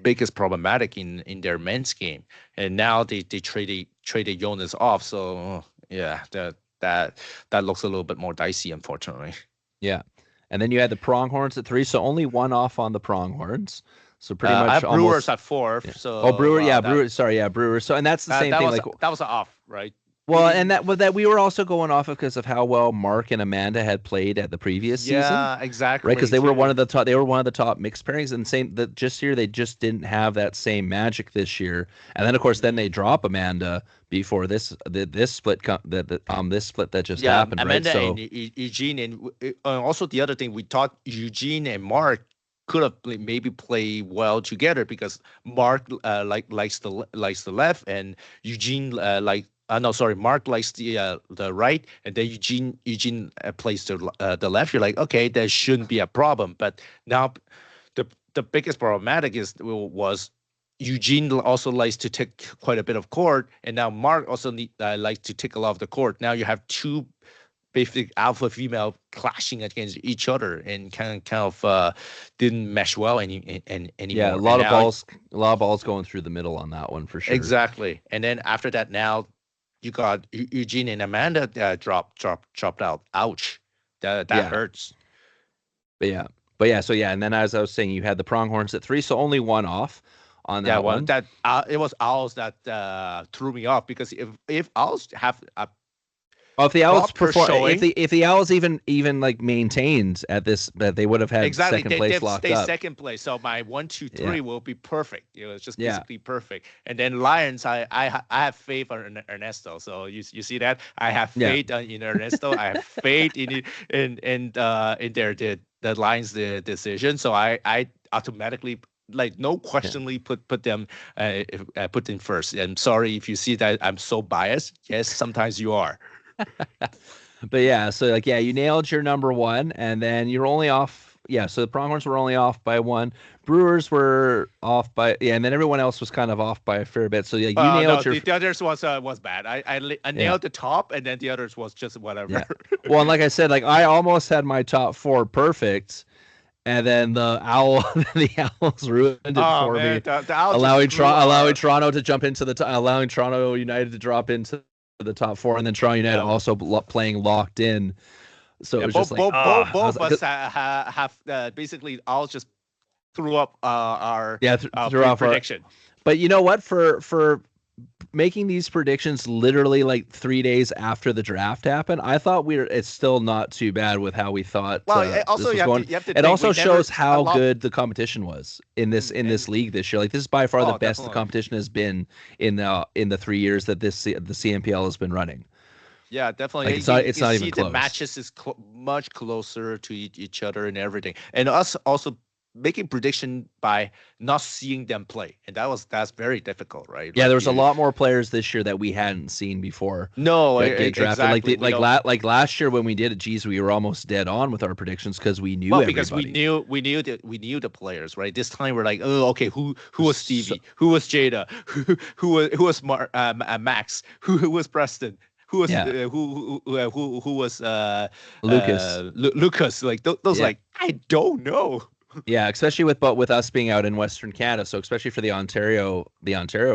biggest problematic in their men's game. And now they traded Jonas off, so yeah, that looks a little bit more dicey, unfortunately. Yeah, and then you had the Pronghorns at 3, so only one off on the Pronghorns. So pretty much, I have Brewers at 4. Yeah. So Brewers. Brewers. So, and that's the same thing. That was off, right? Well, and that we were also going off of because of how well Mark and Amanda had played at the previous season. Yeah, exactly. Right, because they were one of the top. They were one of the top mixed pairings, and that just here they just didn't have that same magic this year. And then of course, they drop Amanda before this split this split that just happened. Amanda, right? And Eugene, and also the other thing, we thought Eugene and Mark could have maybe play well together, because Mark likes the left, and Eugene no, sorry, Mark likes the right, and then Eugene plays the left. You're like, okay, there shouldn't be a problem. But now, the biggest problematic was Eugene also likes to take quite a bit of court, and now Mark also likes to take a lot of the court. Now you have two basically alpha female clashing against each other, and kind of didn't mesh well anymore. Yeah, a lot of balls going through the middle on that one for sure. Exactly. And then after that, now you got Eugene and Amanda dropped out. Ouch, that hurts. But yeah, so yeah, and then as I was saying, you had the Pronghorns at 3, so only one off on that one. That it was Owls that threw me off, because if Owls have if the Owls if the Owls even like maintained at this, that they would have had second place locked up. Second place, so my 1, 2, 3 will be perfect. It's just basically perfect. And then Lions, I have faith on Ernesto. So you see that I have faith in Ernesto. I have faith in the Lions decision. So I automatically, like, no questionably put them first. I'm sorry if you see that I'm so biased. Yes, sometimes you are. But yeah, so like, you nailed your number 1, and then you're only off. Yeah, so the Pronghorns were only off by 1. Brewers were off by and then everyone else was kind of off by a fair bit. So yeah, you nailed the others was bad. I nailed the top, and then the others was just whatever. Yeah. Well, and like I said, like I almost had my top 4 perfect. And then the Owls ruined it for me, allowing Toronto to jump into allowing Toronto United to drop into the top 4, and then Toronto United also playing locked in. So it was just like both of us have basically Owls just threw up our prediction. But you know what? For making these predictions literally like 3 days after the draft happened, I thought it's still not too bad with how we thought. Well, also it also shows how good the competition was in this league this year. Like, this is by far the best the competition has been in the 3 years that the CNPL has been running. Yeah, definitely. Like, it's not even close. The matches is much closer to each other and everything, and us also making prediction by not seeing them play, and that's very difficult, right? Yeah, there was a lot more players this year that we hadn't seen before. No, exactly. Like last year when we did it, geez, we were almost dead on with our predictions because we knew everybody. Because we knew the players, right? This time we're like, oh, okay, who was Stevie? Who was Jada? Who was Max? Who was Preston? Who was who was Lucas? Lucas, like those, like, I don't know. Yeah, especially with us being out in Western Canada, so especially for the Ontario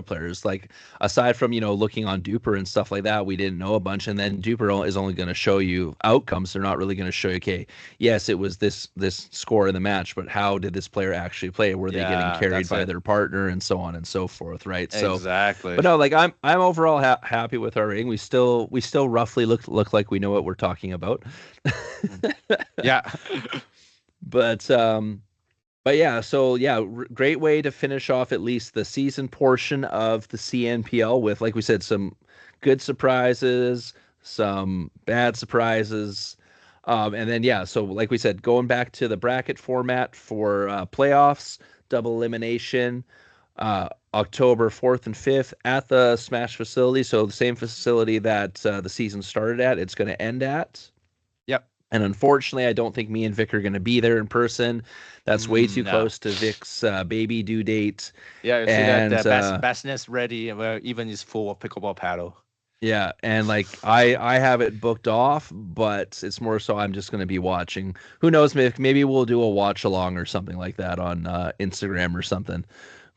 players, like, aside from looking on Duper and stuff like that, we didn't know a bunch. And then Duper is only going to show you outcomes; they're not really going to show you, okay, yes, it was this score in the match, but how did this player actually play? Were they getting carried by their partner, and so on and so forth, right? So exactly. But no, like, I'm overall happy with our rating. We still roughly look like we know what we're talking about. Yeah. But yeah, so yeah, great way to finish off at least the season portion of the CNPL with, like we said, some good surprises, some bad surprises, and then so like we said, going back to the bracket format for playoffs, double elimination, October 4th and 5th at the Smash facility. So the same facility that the season started at, it's going to end at. And unfortunately, I don't think me and Vic are going to be there in person. That's way too close to Vic's baby due date. Yeah, you see that Bassnest ready, even is full of pickleball paddle. Yeah, and like I have it booked off, but it's more so I'm just going to be watching. Who knows? Maybe we'll do a watch along or something like that on Instagram or something.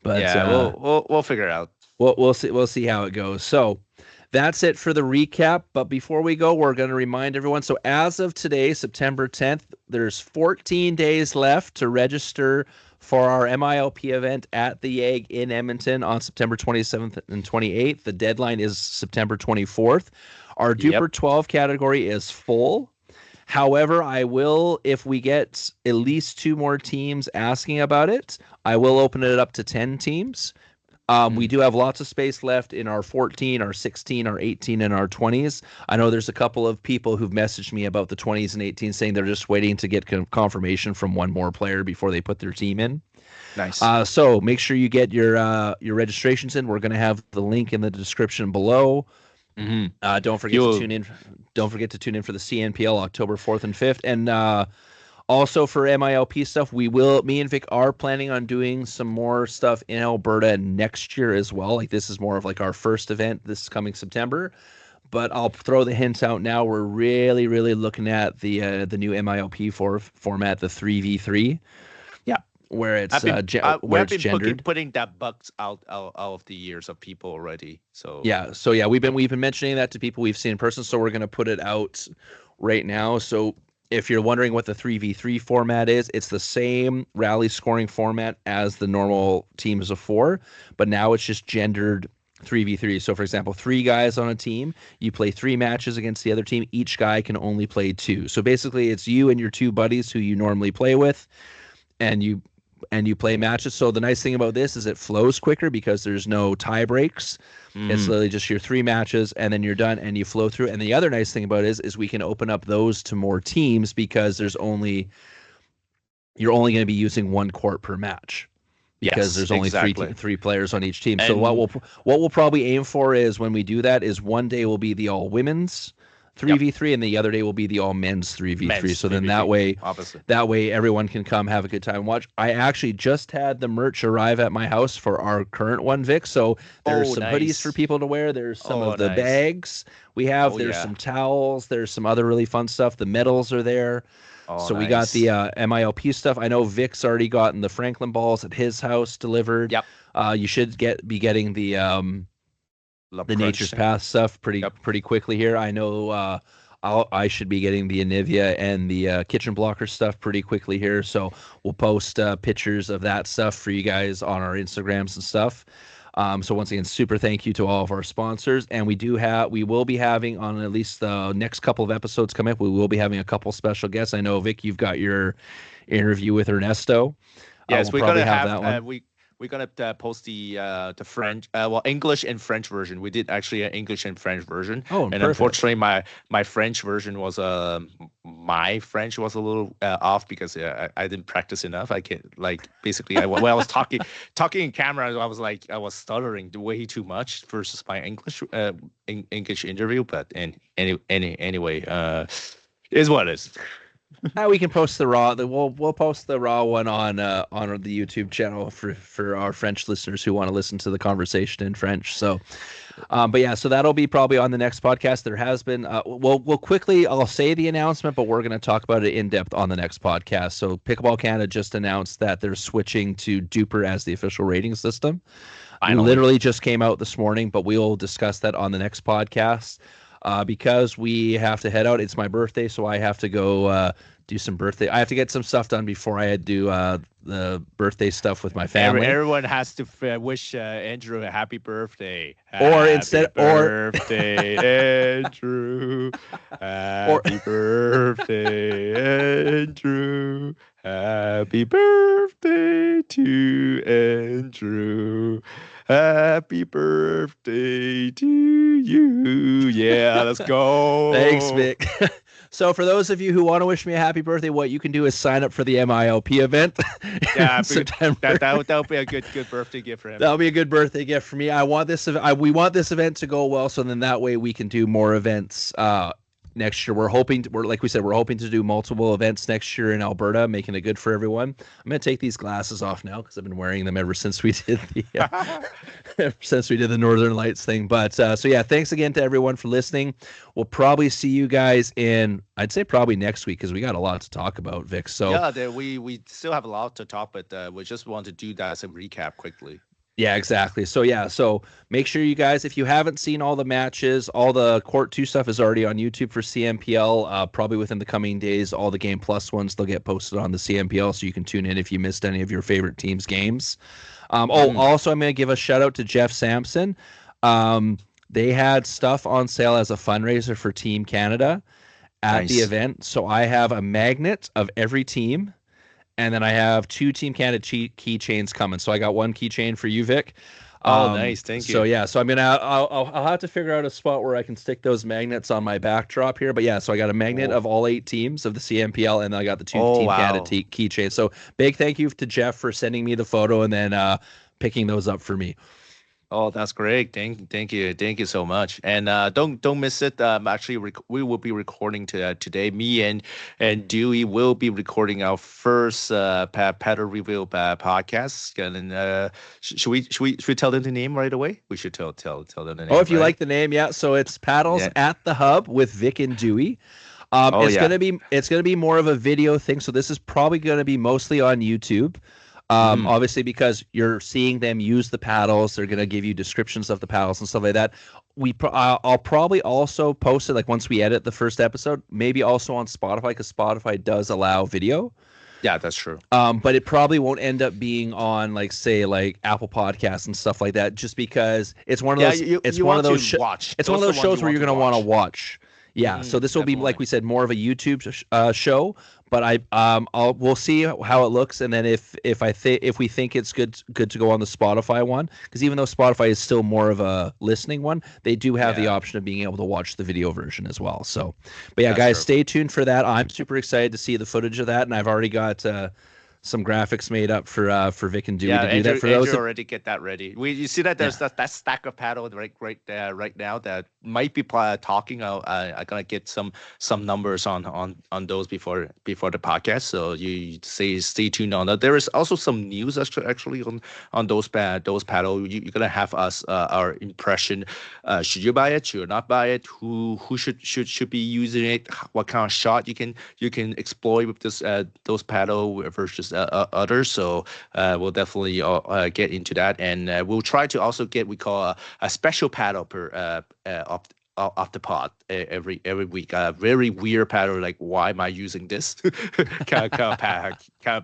But yeah, we'll figure it out. We'll see how it goes. So. That's it for the recap. But before we go, we're going to remind everyone. So as of today, September 10th, there's 14 days left to register for our MiLP event at the Egg in Edmonton on September 27th and 28th. The deadline is September 24th. Our Duper 12 category is full. However, I will, if we get at least 2 more teams asking about it, I will open it up to 10 teams. We do have lots of space left in our 14, our 16, our 18, and our 20s. I know there's a couple of people who've messaged me about the 20s and 18s saying they're just waiting to get confirmation from one more player before they put their team in. Nice. So make sure you get your registrations in. We're going to have the link in the description below. Don't forget to tune in. Don't forget to tune in for the CNPL October 4th and 5th, and also for MILP stuff. Me and Vic are planning on doing some more stuff in Alberta next year as well. Like this is more of like our first event this coming September, but I'll throw the hints out now. We're really, really looking at the new MILP format, the 3v3. Where it's where it's gendered. Putting that bugs out of the ears of people already. So we've been mentioning that to people we've seen in person. So we're gonna put it out right now. So if you're wondering what the 3v3 format is, it's the same rally scoring format as the normal teams of 4, but now it's just gendered 3v3. So for example, 3 guys on a team, you play 3 matches against the other team. Each guy can only play 2. So basically, it's you and your 2 buddies who you normally play with, and you play matches. So the nice thing about this is it flows quicker because there's no tie breaks. It's literally just your 3 matches and then you're done and you flow through. And the other nice thing about it is we can open up those to more teams because you're only going to be using 1 court per match because there's only 3 players on each team. So what we'll probably aim for is when we do that is one day will be the all women's 3v3 and the other day will be the all men's 3v3. So then that way everyone can come have a good time and watch. I actually just had the merch arrive at my house for our current one, Vic. So there's some hoodies for people to wear. There's some of the bags we have. There's some towels. There's some other really fun stuff. The medals are there. We got the MILP stuff. I know Vic's already gotten the Franklin balls at his house delivered. You should be getting the Nature's Path stuff pretty quickly here. I know I should be getting the Anivia and the Kitchen Blocker stuff pretty quickly here. So we'll post pictures of that stuff for you guys on our Instagrams and stuff. So once again, super thank you to all of our sponsors. And we will be having on at least the next couple of episodes come up, we will be having a couple special guests. I know, Vic, you've got your interview with Ernesto. Yes, we're going to have that one. We're gonna post the French, English and French version. We did actually an English and French version. And perfect. Unfortunately, my French version was my French was a little off because I didn't practice enough. I can't basically when I was talking in camera, I was stuttering way too much versus my English English interview. But anyway, is what it is. We can post the raw. We'll post the raw one on the YouTube channel for our French listeners who want to listen to the conversation in French. So, so that'll be probably on the next podcast. There has been we'll quickly. I'll say the announcement, but we're going to talk about it in depth on the next podcast. So, Pickleball Canada just announced that they're switching to Duper as the official rating system. I literally just came out this morning, but we'll discuss that on the next podcast. Because we have to head out. It's my birthday, so I have to go do some birthday. I have to get some stuff done before I do the birthday stuff with my family. Everyone has to wish Andrew a happy birthday. Happy birthday, Andrew. Happy birthday, Andrew. Happy birthday to Andrew. Happy birthday to you. Yeah, let's go. Thanks, Vic. So for those of you who want to wish me a happy birthday, what you can do is sign up for the MILP event. Yeah, that'll be a good birthday gift for him. That'll be a good birthday gift for me. We want this event to go well, so then that way we can do more events next year. We're hoping to do multiple events next year in Alberta, making it good for everyone. I'm going to take these glasses off now because I've been wearing them ever since we did the Northern Lights thing. But thanks again to everyone for listening. We'll probably see you guys I'd say probably next week because we got a lot to talk about, Vic. So yeah, we still have a lot to talk, but we just want to do that as a recap quickly. Yeah, exactly. So make sure you guys, if you haven't seen all the matches, all the Court 2 stuff is already on YouTube for CNPL. Probably within the coming days, all the Game Plus ones, they'll get posted on the CNPL, so you can tune in if you missed any of your favorite teams' games. Also, I'm going to give a shout out to Jeff Sampson. They had stuff on sale as a fundraiser for Team Canada at the event. So I have a magnet of every team. And then I have 2 Team Canada keychains coming. So I got 1 keychain for you, Vic. Nice, thank you. So I'll have to figure out a spot where I can stick those magnets on my backdrop here. But yeah, so I got a magnet of all 8 teams of the CNPL, and then I got the 2 Team Canada keychains. So big thank you to Jeff for sending me the photo and then picking those up for me. Oh, that's great. Thank you so much. And don't miss it. Actually, we will be recording today. Me and Dewey will be recording our first paddle review podcast. And should we tell them the name right away? We should tell them the Oh, name, if you right? like the name, yeah. So it's Paddles Yeah. at the Hub with Vic and Dewey. Oh yeah. It's gonna be more of a video thing. So this is probably gonna be mostly on YouTube. Mm-hmm. Obviously because you're seeing them use the paddles, they're gonna give you descriptions of the paddles and stuff like that. I'll probably also post it like once we edit the first episode, maybe also on Spotify because Spotify does allow video. Yeah, that's true. But it probably won't end up being on like say like Apple Podcasts and stuff like that, just because it's one of those. It's one of those. Watch. It's one of those shows where you're gonna want to watch. Yeah, so this will be like Definitely. we said, more of a YouTube show. But we'll see how it looks, and then if we think it's good to go on the Spotify one, because even though Spotify is still more of a listening one, they do have the Yeah, option of being able to watch the video version as well. So, but yeah, that's guys, true. stay tuned for that. I'm super excited to see the footage of that, and I've already got some graphics made up for Vic and Dewey Yeah, to do that. For Andrew those, already get that ready. You see that yeah, there's that stack of paddle right there right now that might be talking. I gonna get some numbers on those before the podcast. So you stay tuned on that. There is also some news actually on those paddle. You're gonna have us our impression. Should you buy it? Should you not buy it? Who should be using it? What kind of shot you can exploit with this those paddle versus others. So we'll definitely get into that, and we'll try to also get we call a special paddle per off the pod every week. A very weird paddle, like why am I using this kind of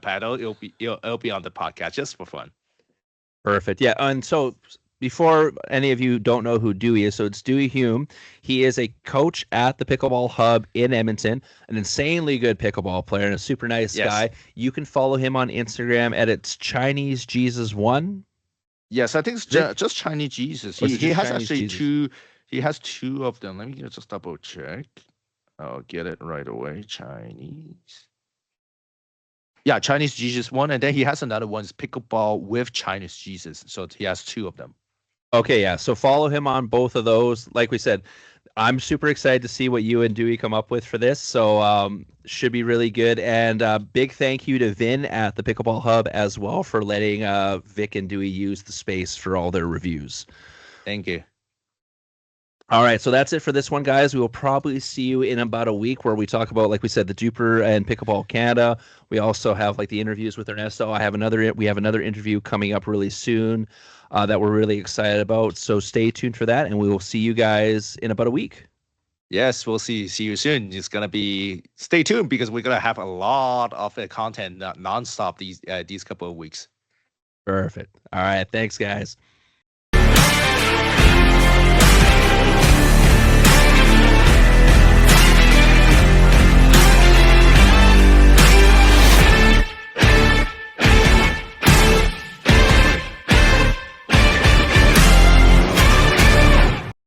paddle? It'll be on the podcast just for fun. perfect. Yeah, and so before any of you don't know who Dewey is, so it's Dewey Hume. He is a coach at the Pickleball Hub in Edmonton, an insanely good pickleball player and a super nice Yes. guy. You can follow him on Instagram at it's Chinese Jesus One. Yes, I think it's Is it? just Chinese Jesus. Or is it He just has Chinese actually Jesus? two. He has two of them. Let me just double check. I'll get it right away. Chinese. Yeah, Chinese Jesus one, and then he has another one, is pickleball with Chinese Jesus. So he has two of them. Okay, yeah. So follow him on both of those. Like we said, I'm super excited to see what you and Dewey come up with for this. So should be really good. And big thank you to Vin at the Pickleball Hub as well for letting Vic and Dewey use the space for all their reviews. Thank you. All right, so that's it for this one, guys. We will probably see you in about a week where we talk about, like we said, the Duper and Pickleball Canada. We also have like the interviews with Ernesto. We have another interview coming up really soon that we're really excited about. So stay tuned for that, and we will see you guys in about a week. Yes, we'll see you soon. It's gonna be stay tuned because we're gonna have a lot of content nonstop these couple of weeks. Perfect. All right, thanks, guys.